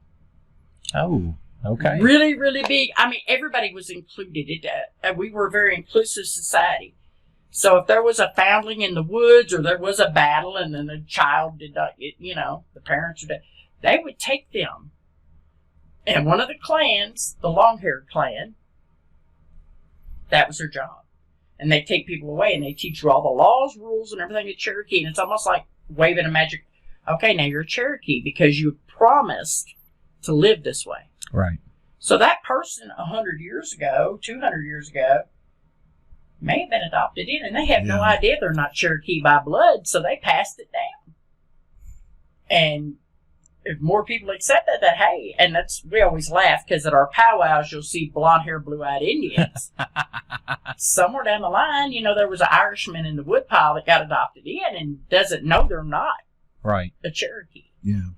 Oh, okay. Really, really big. I mean, everybody was included. We were a very inclusive society. So if there was a foundling in the woods or there was a battle and then the child did not, the parents were dead, they would take them. And one of the clans, the long-haired clan, that was their job. And they take people away and they teach you all the laws, rules, and everything in Cherokee. And it's almost like waving a magic, okay, now you're a Cherokee because you promised to live this way. Right. So that person 100 years ago, 200 years ago, may have been adopted in, and they have no idea they're not Cherokee by blood, so they passed it down. And if more people accept that hey, and we always laugh because at our powwows you'll see blonde hair, blue-eyed Indians. Somewhere down the line, there was an Irishman in the woodpile that got adopted in and doesn't know they're not Right. a Cherokee. Yeah.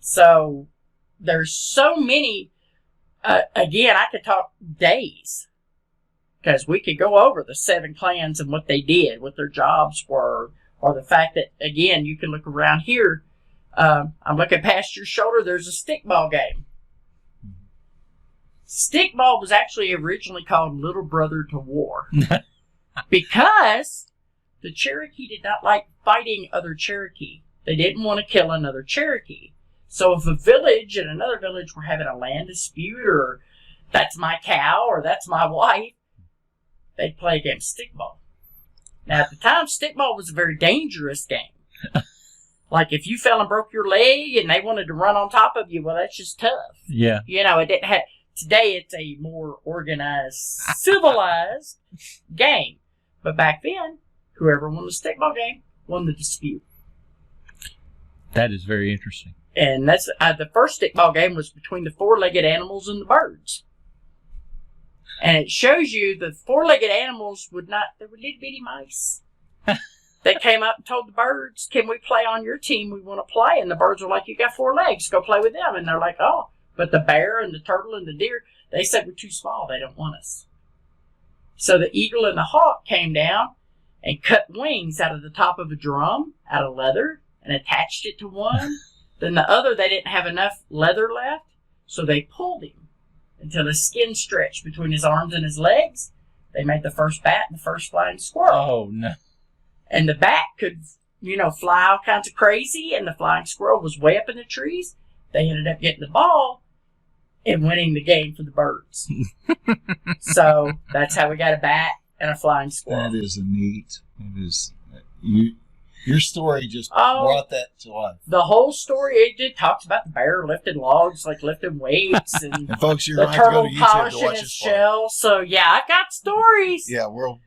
So there's so many Again, I could talk days because we could go over the 7 clans and what they did, what their jobs were, or the fact that, again, you can look around here. I'm looking past your shoulder. There's a stickball game. Stickball was actually originally called Little Brother to War because the Cherokee did not like fighting other Cherokee. They didn't want to kill another Cherokee. So if a village and another village were having a land dispute, or that's my cow or that's my wife, they'd play a game of stickball. Now, at the time, stickball was a very dangerous game. Like, if you fell and broke your leg and they wanted to run on top of you, well, that's just tough. Yeah. You know, it didn't have... Today, it's a more organized, civilized game. But back then, whoever won the stickball game won the dispute. That is very interesting. And that's the first stickball game was between the 4-legged animals and the birds. And it shows you the 4-legged animals would not... They were little bitty mice. They came up and told the birds, can we play on your team? We want to play. And the birds were like, you got 4 legs. Go play with them. And they're like, oh... But the bear and the turtle and the deer, they said we're too small. They don't want us. So the eagle and the hawk came down and cut wings out of the top of a drum, out of leather, and attached it to one. Then the other, they didn't have enough leather left, so they pulled him until his skin stretched between his arms and his legs. They made the first bat and the first flying squirrel. Oh, no. And the bat could, fly all kinds of crazy, and the flying squirrel was way up in the trees. They ended up getting the ball and winning the game for the birds. So that's how we got a bat and a flying squirrel. That is a neat. It is your story just brought that to life. The whole story, it talks about the bear lifting logs, like lifting weights, and, and folks, you're the going to have to go turtle to YouTube to polishing watch his this shell. So yeah, I got stories. Yeah, we'll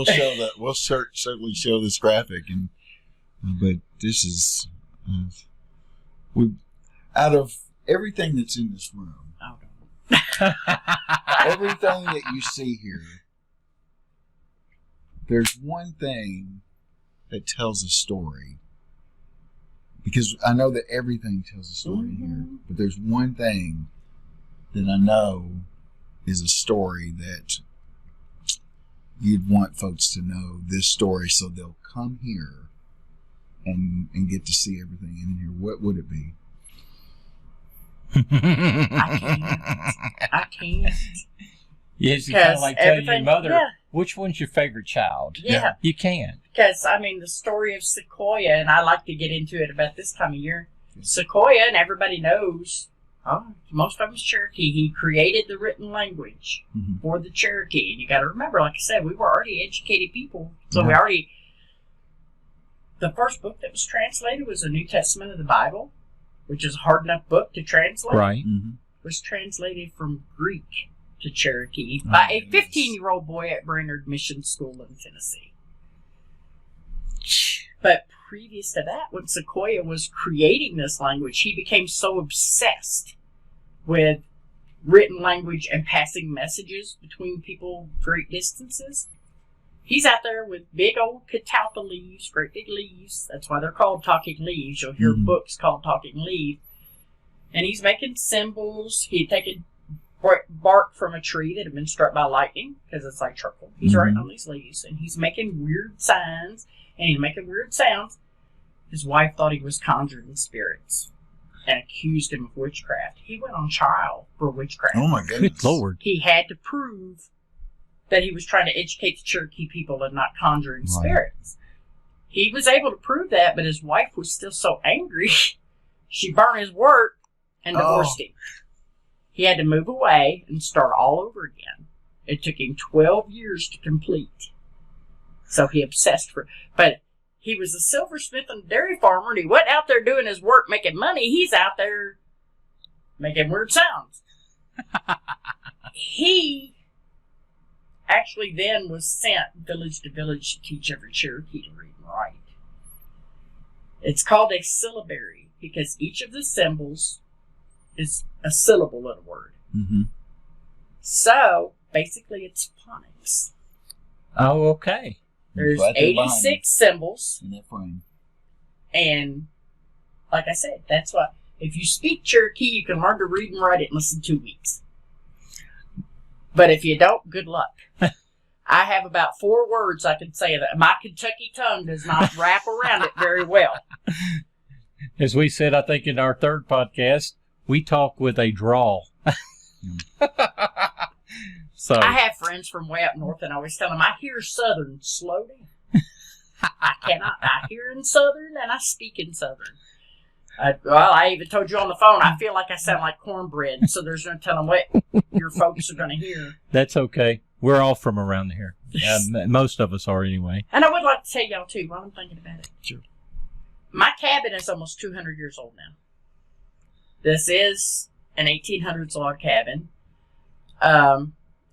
show that. We'll certainly show this graphic, but this is out of everything that's in this room. Everything that you see here, there's one thing that tells a story. Because I know that everything tells a story here, but there's one thing that I know is a story that you'd want folks to know this story so they'll come here and get to see everything in here. What would it be? I can't. Yes, you kind of like telling your mother, which one's your favorite child? Yeah. You can't. Because, the story of Sequoia, and I like to get into it about this time of year. Sequoia, and everybody knows, most of them is Cherokee. He created the written language for the Cherokee. And you got to remember, like I said, we were already educated people. So the first book that was translated was the New Testament of the Bible, which is a hard enough book to translate. Right. Was translated from Greek to Cherokee by a 15-year-old boy at Brainerd Mission School in Tennessee. But previous to that, when Sequoia was creating this language, he became so obsessed with written language and passing messages between people great distances. He's out there with big old catalpa leaves, great big leaves. That's why they're called talking leaves. You'll hear books called Talking Leaves. And he's making symbols. He'd taken bark from a tree that had been struck by lightning, because it's like charcoal. He's writing on these leaves, and he's making weird signs, and he's making weird sounds. His wife thought he was conjuring spirits and accused him of witchcraft. He went on trial for witchcraft. Oh, my goodness. Good Lord. He had to prove that he was trying to educate the Cherokee people and not conjuring spirits. He was able to prove that, but his wife was still so angry, she burned his work and divorced him. He had to move away and start all over again. It took him 12 years to complete. So he obsessed but he was a silversmith and a dairy farmer, and he wasn't out there doing his work making money. He's out there making weird sounds. He actually then was sent village to village to teach every Cherokee to read and write. It's called a syllabary because each of the symbols is a syllable in a word. So, basically, it's phonics. Oh, okay. There's 86 symbols. In that frame. And, like I said, that's why if you speak Cherokee, you can learn to read and write it in less than 2 weeks. But if you don't, good luck. I have about 4 words I can say that. My Kentucky tongue does not wrap around it very well. As we said, I think in our 3rd podcast, we talk with a drawl. So I have friends from way up north, and I always tell them, I hear Southern. Slow down. I cannot. I hear in Southern, and I speak in Southern. I even told you on the phone, I feel like I sound like cornbread, so there's no telling what your folks are going to hear. That's okay. We're all from around here. Most of us are anyway. And I would like to tell y'all, too, while I'm thinking about it. Sure. My cabin is almost 200 years old now. This is an 1800s log cabin.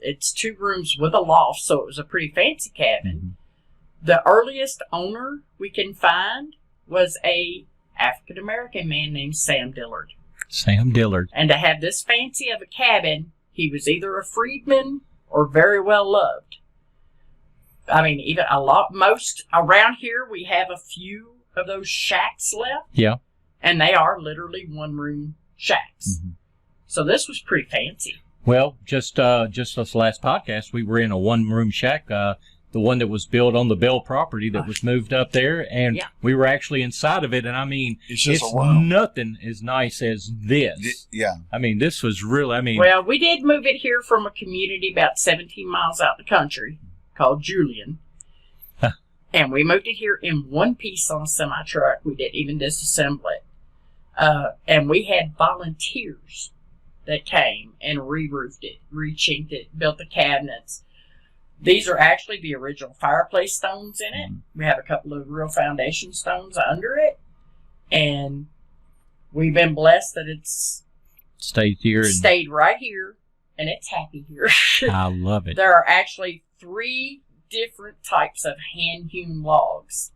It's 2 rooms with a loft, so it was a pretty fancy cabin. Mm-hmm. The earliest owner we can find was a African-American man named Sam Dillard. Sam Dillard. And to have this fancy of a cabin, he was either a freedman or very well loved. I mean, even most around here, we have a few of those shacks left. Yeah. And they are literally 1-room shacks. Mm-hmm. So this was pretty fancy. Well, just this last podcast, we were in a 1-room shack, the one that was built on the Bell property that was moved up there, and we were actually inside of it, and I mean, it's nothing as nice as this. Yeah. I mean, this was really, Well, we did move it here from a community about 17 miles out the country called Julian, and we moved it here in one piece on a semi-truck. We didn't even disassemble it. And we had volunteers that came and re-roofed it, re-chinked it, built the cabinets. These are actually the original fireplace stones in it. We have a couple of real foundation stones under it. And we've been blessed that it's stayed right here, and it's happy here. I love it. There are actually 3 different types of hand-hewn logs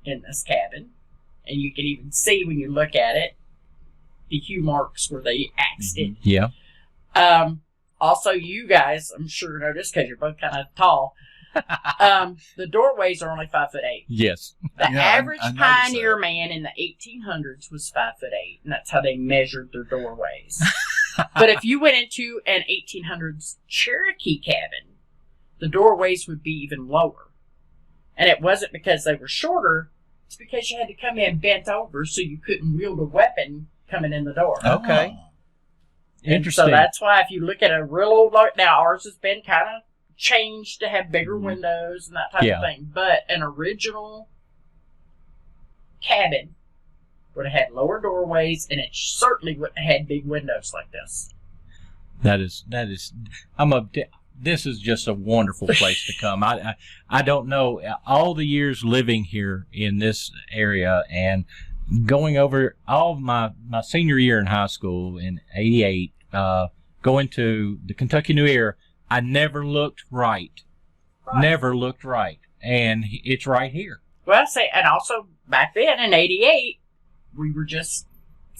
in this cabin. And you can even see when you look at it, the hew marks where they axed it. Yeah. Also, you guys, I'm sure noticed because you're both kind of tall. The doorways are only 5'8". Yes. The average pioneer man in the 1800s was 5'8", and that's how they measured their doorways. But if you went into an 1800s Cherokee cabin, the doorways would be even lower. And it wasn't because they were shorter; it's because you had to come in bent over so you couldn't wield a weapon coming in the door. Okay. Interesting. So that's why if you look at a real old, now ours has been kind of changed to have bigger windows and that type of thing. But an original cabin would have had lower doorways, and it certainly wouldn't have had big windows like this. This is just a wonderful place to come. I don't know, all the years living here in this area and going over all of my senior year in high school in 88, going to the Kentucky New Era, I never looked right. Never looked right. And it's right here. Well, and also back then in 88, we were just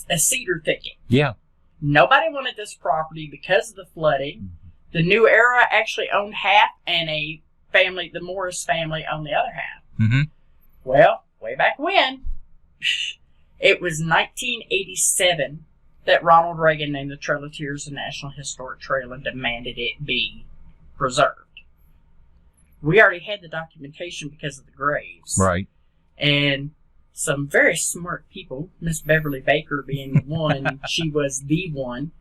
a cedar thicket. Yeah. Nobody wanted this property because of the flooding. Mm-hmm. The New Era actually owned half, and the Morris family owned the other half. Mm-hmm. Well, way back when, it was 1987 that Ronald Reagan named the Trail of Tears a National Historic Trail and demanded it be preserved. We already had the documentation because of the graves. Right. And some very smart people, Miss Beverly Baker being the one, she was the one,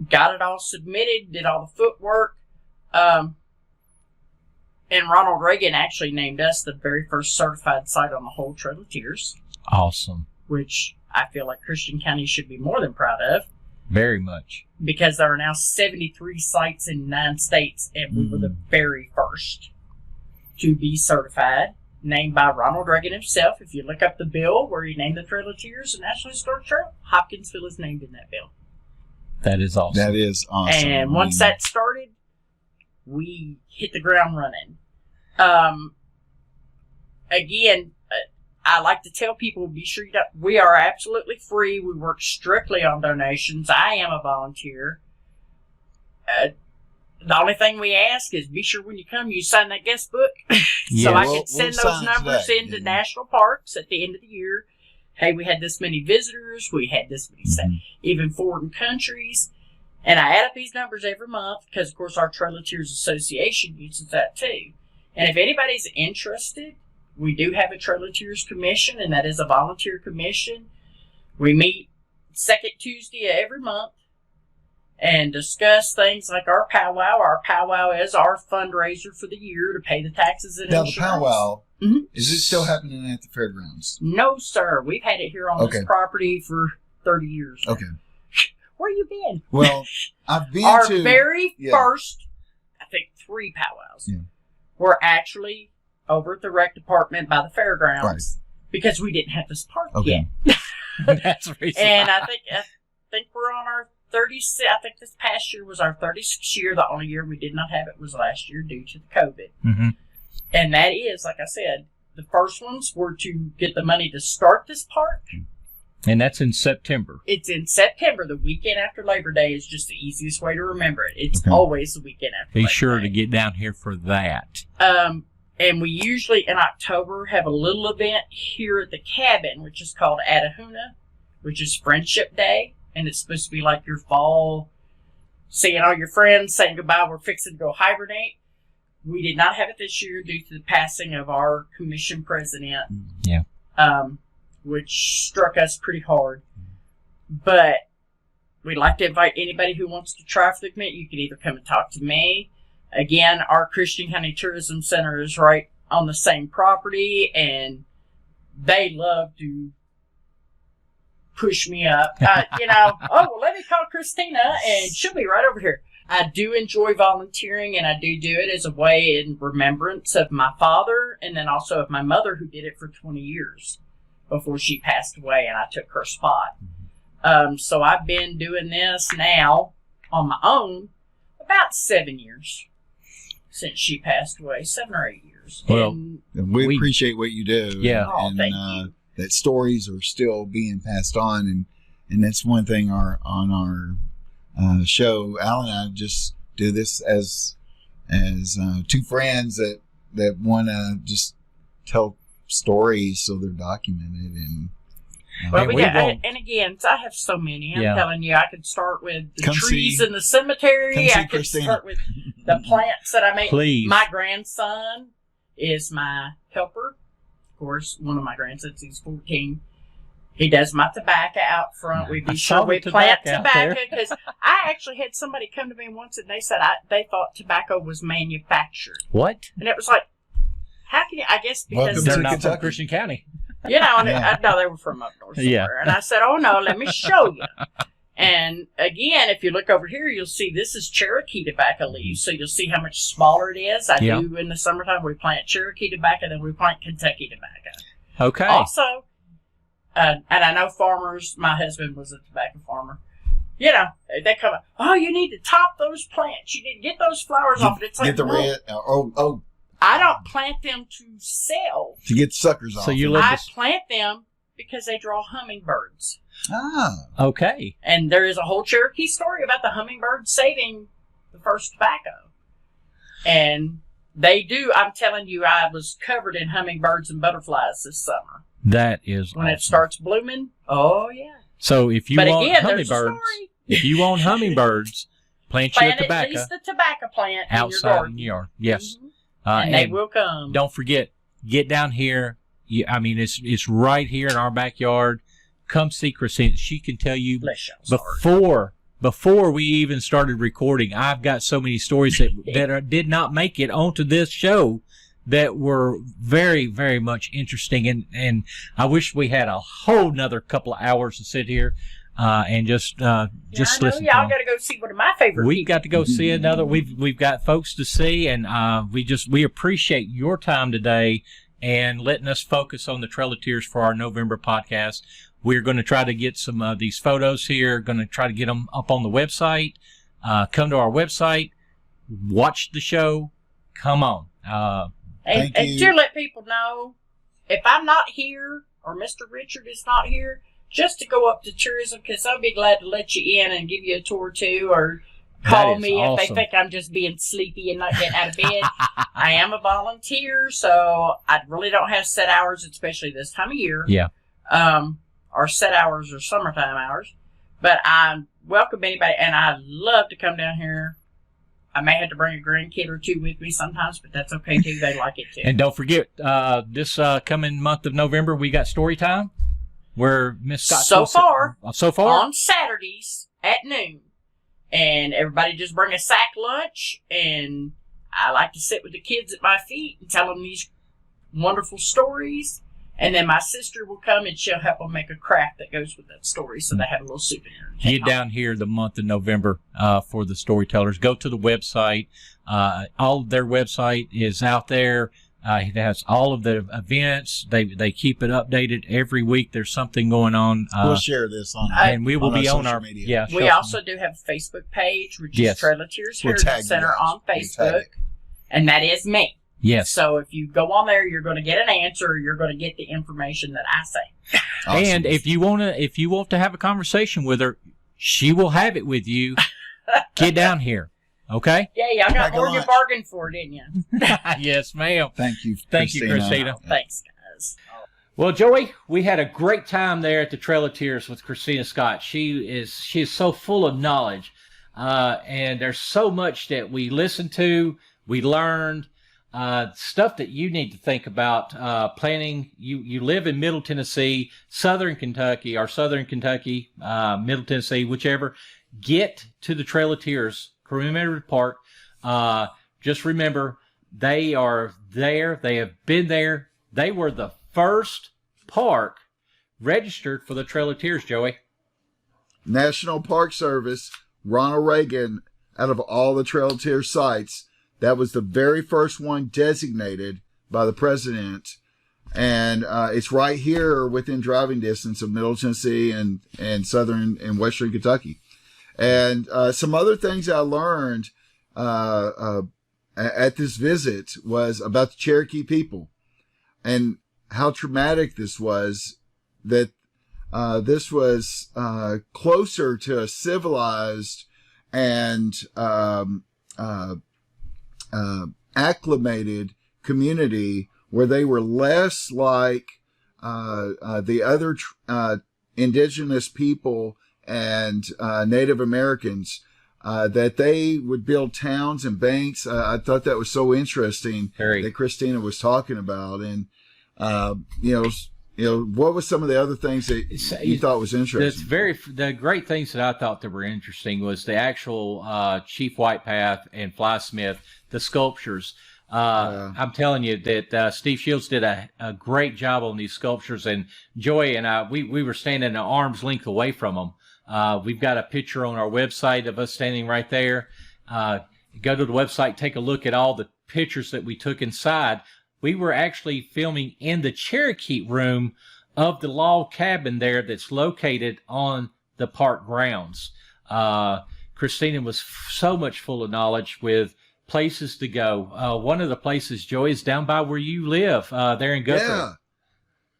got it all submitted, did all the footwork, and Ronald Reagan actually named us the very first certified site on the whole Trail of Tears. Awesome. Which I feel like Christian County should be more than proud of. Very much. Because there are now 73 sites in 9 states, and we were the very first to be certified, named by Ronald Reagan himself. If you look up the bill where he named the Trail of Tears a National Historic Trail, Hopkinsville is named in that bill. That is awesome. That is awesome. And once that started, we hit the ground running. Again, I like to tell people, be sure we are absolutely free. We work strictly on donations. I am a volunteer. The only thing we ask is be sure when you come, you sign that guest book so I can send those numbers into national parks at the end of the year. Hey, we had this many visitors. We had this many, even foreign countries. And I add up these numbers every month because, of course, our Trailatiers Association uses that too. And if anybody's interested, we do have a Trailatiers Commission, and that is a volunteer commission. We meet second Tuesday of every month and discuss things like our powwow. Our powwow is our fundraiser for the year to pay the taxes and Now, insurance. the powwow, Mhm. is it still happening at the fairgrounds? No, sir. We've had it here on this Okay. property for 30 years. now. Okay. Where you been? Well, I've been Our to... very yeah. first, I think, 3 powwows Yeah. were actually over at the rec department by the fairgrounds because we didn't have this park Okay. yet. That's the reason. And I think we're on our 36. I think this past year was our 36th year. The only year we did not have it was last year due to the COVID. Mm-hmm. And that is, like I said, the first ones were to get the money to start this park. And that's in September. It's in September. The weekend after Labor Day is just the easiest way to remember it. It's Okay. always the weekend after Be Labor sure Day. to get down here for that. And we usually, in October, have a little event here at the cabin, which is called Atahuna, which is Friendship Day. And it's supposed to be like your fall, seeing all your friends, saying goodbye, we're fixing to go hibernate. We did not have it this year due to the passing of our commission president. Yeah. Which struck us pretty hard. But we'd like to invite anybody who wants to try for the event. You can either come and talk to me. Again, our Christian County Tourism Center is right on the same property, and they love to push me up. Oh, well, let me call Kristina, and she'll be right over here. I do enjoy volunteering, and I do it as a way in remembrance of my father, and then also of my mother, who did it for 20 years before she passed away, and I took her spot. So I've been doing this now on my own about 7 years since she passed away, 7 or 8 years. Well, And And we appreciate what you do. Yeah. Oh, and thank you. that stories are still being passed on, and that's one thing on our show. Al and I just do this as two friends that want to just tell stories so they're documented and. Well, And we we got, won't- and again, I have so many. I'm Yeah. telling you, I could start with the Come trees see- in the cemetery. come see I could Kristina. start with the plants that I make. Please. My grandson is my helper. Of course, one of my grandsons, he's 14. He does my tobacco out front. We I be saw sure the we plant tobacco out tobacco there. because I actually had somebody come to me once and they said they thought tobacco was manufactured. What? And it was like, how can you? I guess Welcome because to They're not Kentucky. from Christian County. and Yeah. I know they were from up north somewhere. Yeah. And I said, oh, no, let me show you. And again, if you look over here, you'll see this is Cherokee tobacco leaves. So you'll see how much smaller it is. I Yeah. do in the summertime, we plant Cherokee tobacco, then we plant Kentucky tobacco. Okay. Also, and I know farmers, my husband was a tobacco farmer. They come up, oh, you need to top those plants. You need to get those flowers off. And it's like, Get the no, red. Oh, I don't plant them to sell. to get suckers off. So you it. let I this. plant them because they draw hummingbirds. Okay. And there is a whole Cherokee story about the hummingbird saving the first tobacco. And they do, I'm telling you, I was covered in hummingbirds and butterflies this summer. That is When awesome. it starts blooming, oh yeah. So if you But want again, there's a hummingbirds, story. if you want hummingbirds, plant you a Plant at tobacco least a tobacco plant in your outside garden. in your yard. Yes. Mhm. And they will come. Don't forget, get down here. It's right here in our backyard. Come see Kristina. She can tell you Bless y'all's heart. before we even started recording. I've got so many stories that did not make it onto this show that were very, very much interesting. And I wish we had a whole nother couple of hours to sit here and just I know listen. to y'all them. got to go see one of my favorite We people. got to go see another. We've got folks to see, and we appreciate your time today and letting us focus on the Trailatiers for our November podcast. We're going to try to get some of these photos here. Going to try to get them up on the website. Come to our website, watch the show. Come on. Thank And you. to let people know, if I'm not here or Mr. Richard is not here, just to go up to tourism because I'll be glad to let you in and give you a tour too, or call That is me if awesome. they think I'm just being sleepy and not getting out of bed. I am a volunteer, so I really don't have set hours, especially this time of year. Yeah. Our set hours are summertime hours. But I welcome anybody, and I love to come down here. I may have to bring a grandkid or two with me sometimes, but that's okay too. They like it too. And don't forget, this coming month of November, we got story time where Miss Scott. So far on Saturdays at noon, and everybody just bring a sack lunch, and I like to sit with the kids at my feet and tell them these wonderful stories. And then my sister will come and she'll help them make a craft that goes with that story, so they have a little souvenir. Get down here the month of November for the storytellers. Go to the website. All of their website is out there. It has all of the events. They keep it updated every week. There's something going on. We'll share this on and we will be on social our media. Yeah. We also do have a Facebook page, which is Trail of Tears Heritage Center on Facebook, and that is me. Yes. So if you go on there, you're going to get an answer. You're going to get the information that I say. Awesome. And if you want to have a conversation with her, she will have it with you. Get down here, okay? Yeah, y'all got more than you bargained for, didn't you? Yes, ma'am. Thank you, Kristina. Thanks, guys. Well, Joey, we had a great time there at the Trail of Tears with Kristina Scott. She is so full of knowledge, and there's so much that we listened to, we learned. Stuff that you need to think about planning. You live in Middle Tennessee, Southern Kentucky, Middle Tennessee, whichever. Get to the Trail of Tears, Commemorative Park. Just remember, they are there. They have been there. They were the first park registered for the Trail of Tears, Joey. National Park Service, Ronald Reagan, out of all the Trail of Tears sites, that was the very first one designated by the president. And it's right here within driving distance of Middle Tennessee and Southern and Western Kentucky. And some other things I learned at this visit was about the Cherokee people and how traumatic this was, that this was closer to a civilized and acclimated community, where they were less like the other indigenous people and Native Americans, that they would build towns and banks. I thought that was so interesting that Kristina was talking about. And what was some of the other things that you thought was interesting? The great things that I thought that were interesting was the actual Chief White Path and Fly Smith, the sculptures. I'm telling you that Steve Shields did a great job on these sculptures, and Joy and I, we were standing an arm's length away from them. We've got a picture on our website of us standing right there. Go to the website, take a look at all the pictures that we took inside. We were actually filming in the Cherokee room of the log cabin there that's located on the park grounds. Kristina was so much full of knowledge with places to go. One of the places, Joey, is down by where you live, there in Guthrie. Yeah.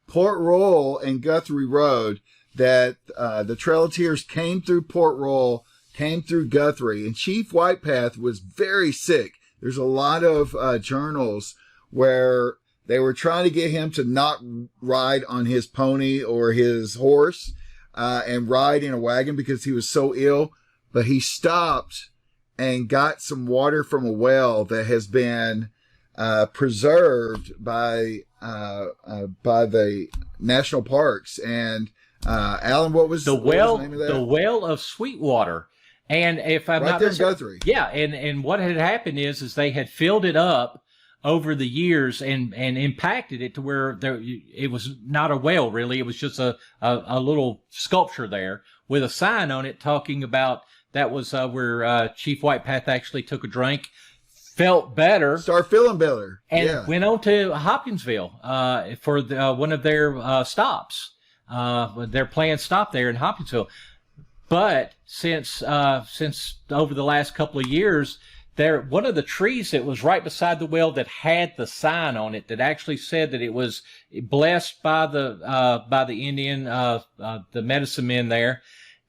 Port Royal and Guthrie Road, that the Trail of Tears came through Port Royal, came through Guthrie, and Chief White Path was very sick. There's a lot of journals where they were trying to get him to not ride on his pony or his horse and ride in a wagon because he was so ill. But he stopped and got some water from a well that has been preserved by the national parks. And Alan, what was the name of that? The Well of Sweetwater. And if I'm not there in Guthrie. Yeah, and what had happened is they had filled it up over the years and impacted it to where it was not a well, really. It was just a little sculpture there with a sign on it talking about that was where Chief White Path actually took a drink, felt better. Started feeling better. And went on to Hopkinsville for one of their stops, their planned stop there in Hopkinsville. But since over the last couple of years, one of the trees that was right beside the well that had the sign on it that actually said that it was blessed by the Indian, the medicine men there,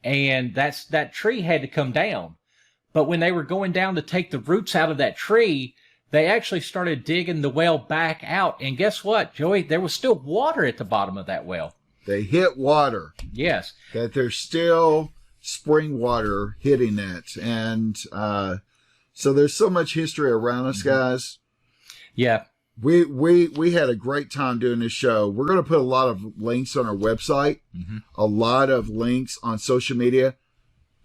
and that tree had to come down. But when they were going down to take the roots out of that tree, they actually started digging the well back out. And guess what, Joey? There was still water at the bottom of that well. They hit water. Yes. That there's still spring water hitting it. And so there's so much history around us, guys. Yeah. We had a great time doing this show. We're going to put a lot of links on our website, a lot of links on social media.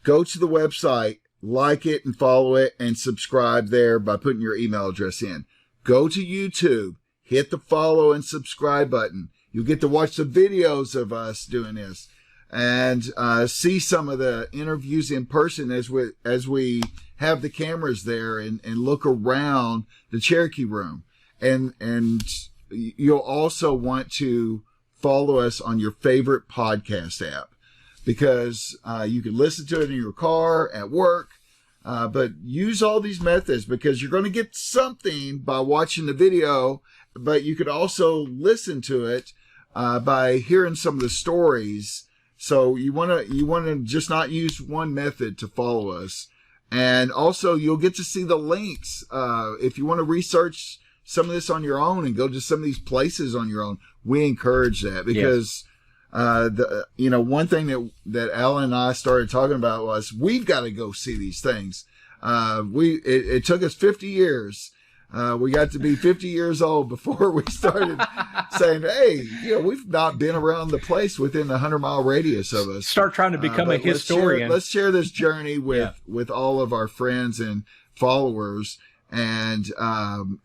Go to the website, like it and follow it, and subscribe there by putting your email address in. Go to YouTube, hit the follow and subscribe button. You'll get to watch the videos of us doing this and see some of the interviews in person as we have the cameras there and look around the Cherokee room. And you'll also want to follow us on your favorite podcast app, because you can listen to it in your car, at work, but use all these methods, because you're going to get something by watching the video, but you could also listen to it by hearing some of the stories. So you want to just not use one method to follow us. And also you'll get to see the links. If you want to research some of this on your own and go to some of these places on your own, we encourage that, because one thing that Alan and I started talking about was we've got to go see these things. It took us 50 years. We got to be 50 years old before we started saying, hey, we've not been around the place within the 100-mile radius of us. Start trying to become a historian. Let's share this journey with all of our friends and followers. And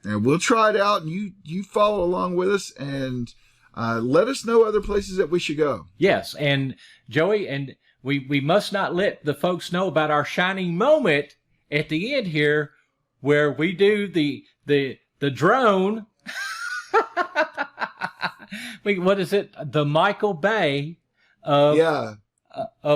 we'll try it out, and you follow along with us, and let us know other places that we should go. Yes, and Joey, and we must not let the folks know about our shining moment at the end here, where we do the drone. What is it? The Michael Bay of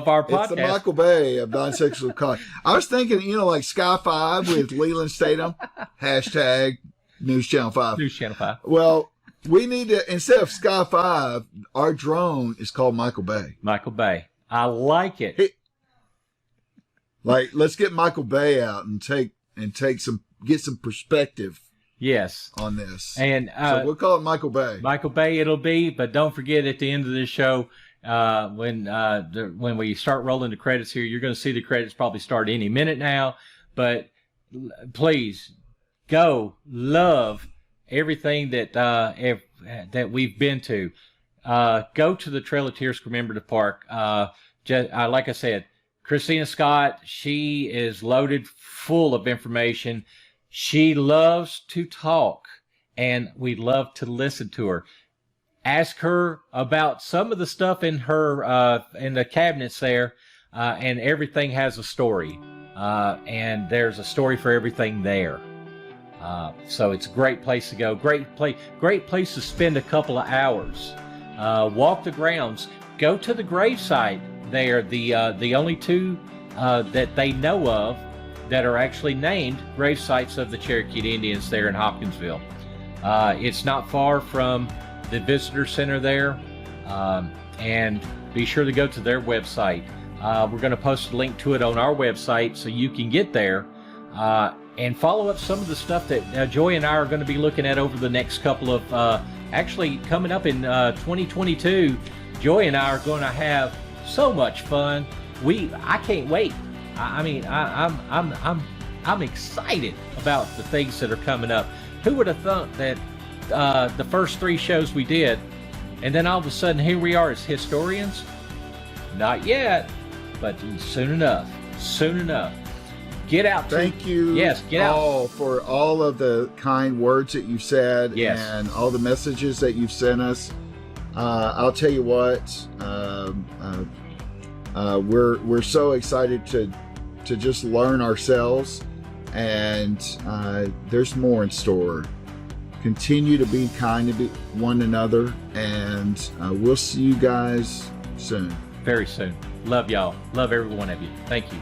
our podcast. It's the Michael Bay of Nonsensical Talk. I was thinking, like Sky 5 with Leland Statham, hashtag News Channel 5. News Channel 5. Well, we need to, instead of Sky 5, our drone is called Michael Bay. Michael Bay. I like it. Let's get Michael Bay out and get some perspective. Yes. On this. And so we'll call it Michael Bay. Michael Bay it'll be, but don't forget at the end of this show, when we start rolling the credits here, you're going to see the credits probably start any minute now. But please go love everything that we've been to. Go to the Trail of Tears Commemorative Park. Like I said, Kristina Scott, she is loaded full of information. She loves to talk, and we love to listen to her. Ask her about some of the stuff in her in the cabinets there, and everything has a story, and there's a story for everything there. So it's a great place to go. Great place to spend a couple of hours. Walk the grounds. Go to the gravesite there. The only two that they know of that are actually named grave sites of the Cherokee Indians there in Hopkinsville. It's not far from the visitor center there, and be sure to go to their website. We're going to post a link to it on our website so you can get there and follow up some of the stuff that Joy and I are going to be looking at over the next couple of, actually coming up in 2022. Joy and I are going to have so much fun. I can't wait. I'm excited about the things that are coming up. Who would have thought that the first 3 shows we did, and then all of a sudden here we are as historians? Not yet, but soon enough. Get out. Thank you. Yes, get out for all of the kind words that you've said, and all the messages that you've sent us. I'll tell you what. We're so excited to just learn ourselves, and there's more in store. Continue to be kind to one another, and we'll see you guys soon. Very soon. Love y'all. Love every one of you. Thank you.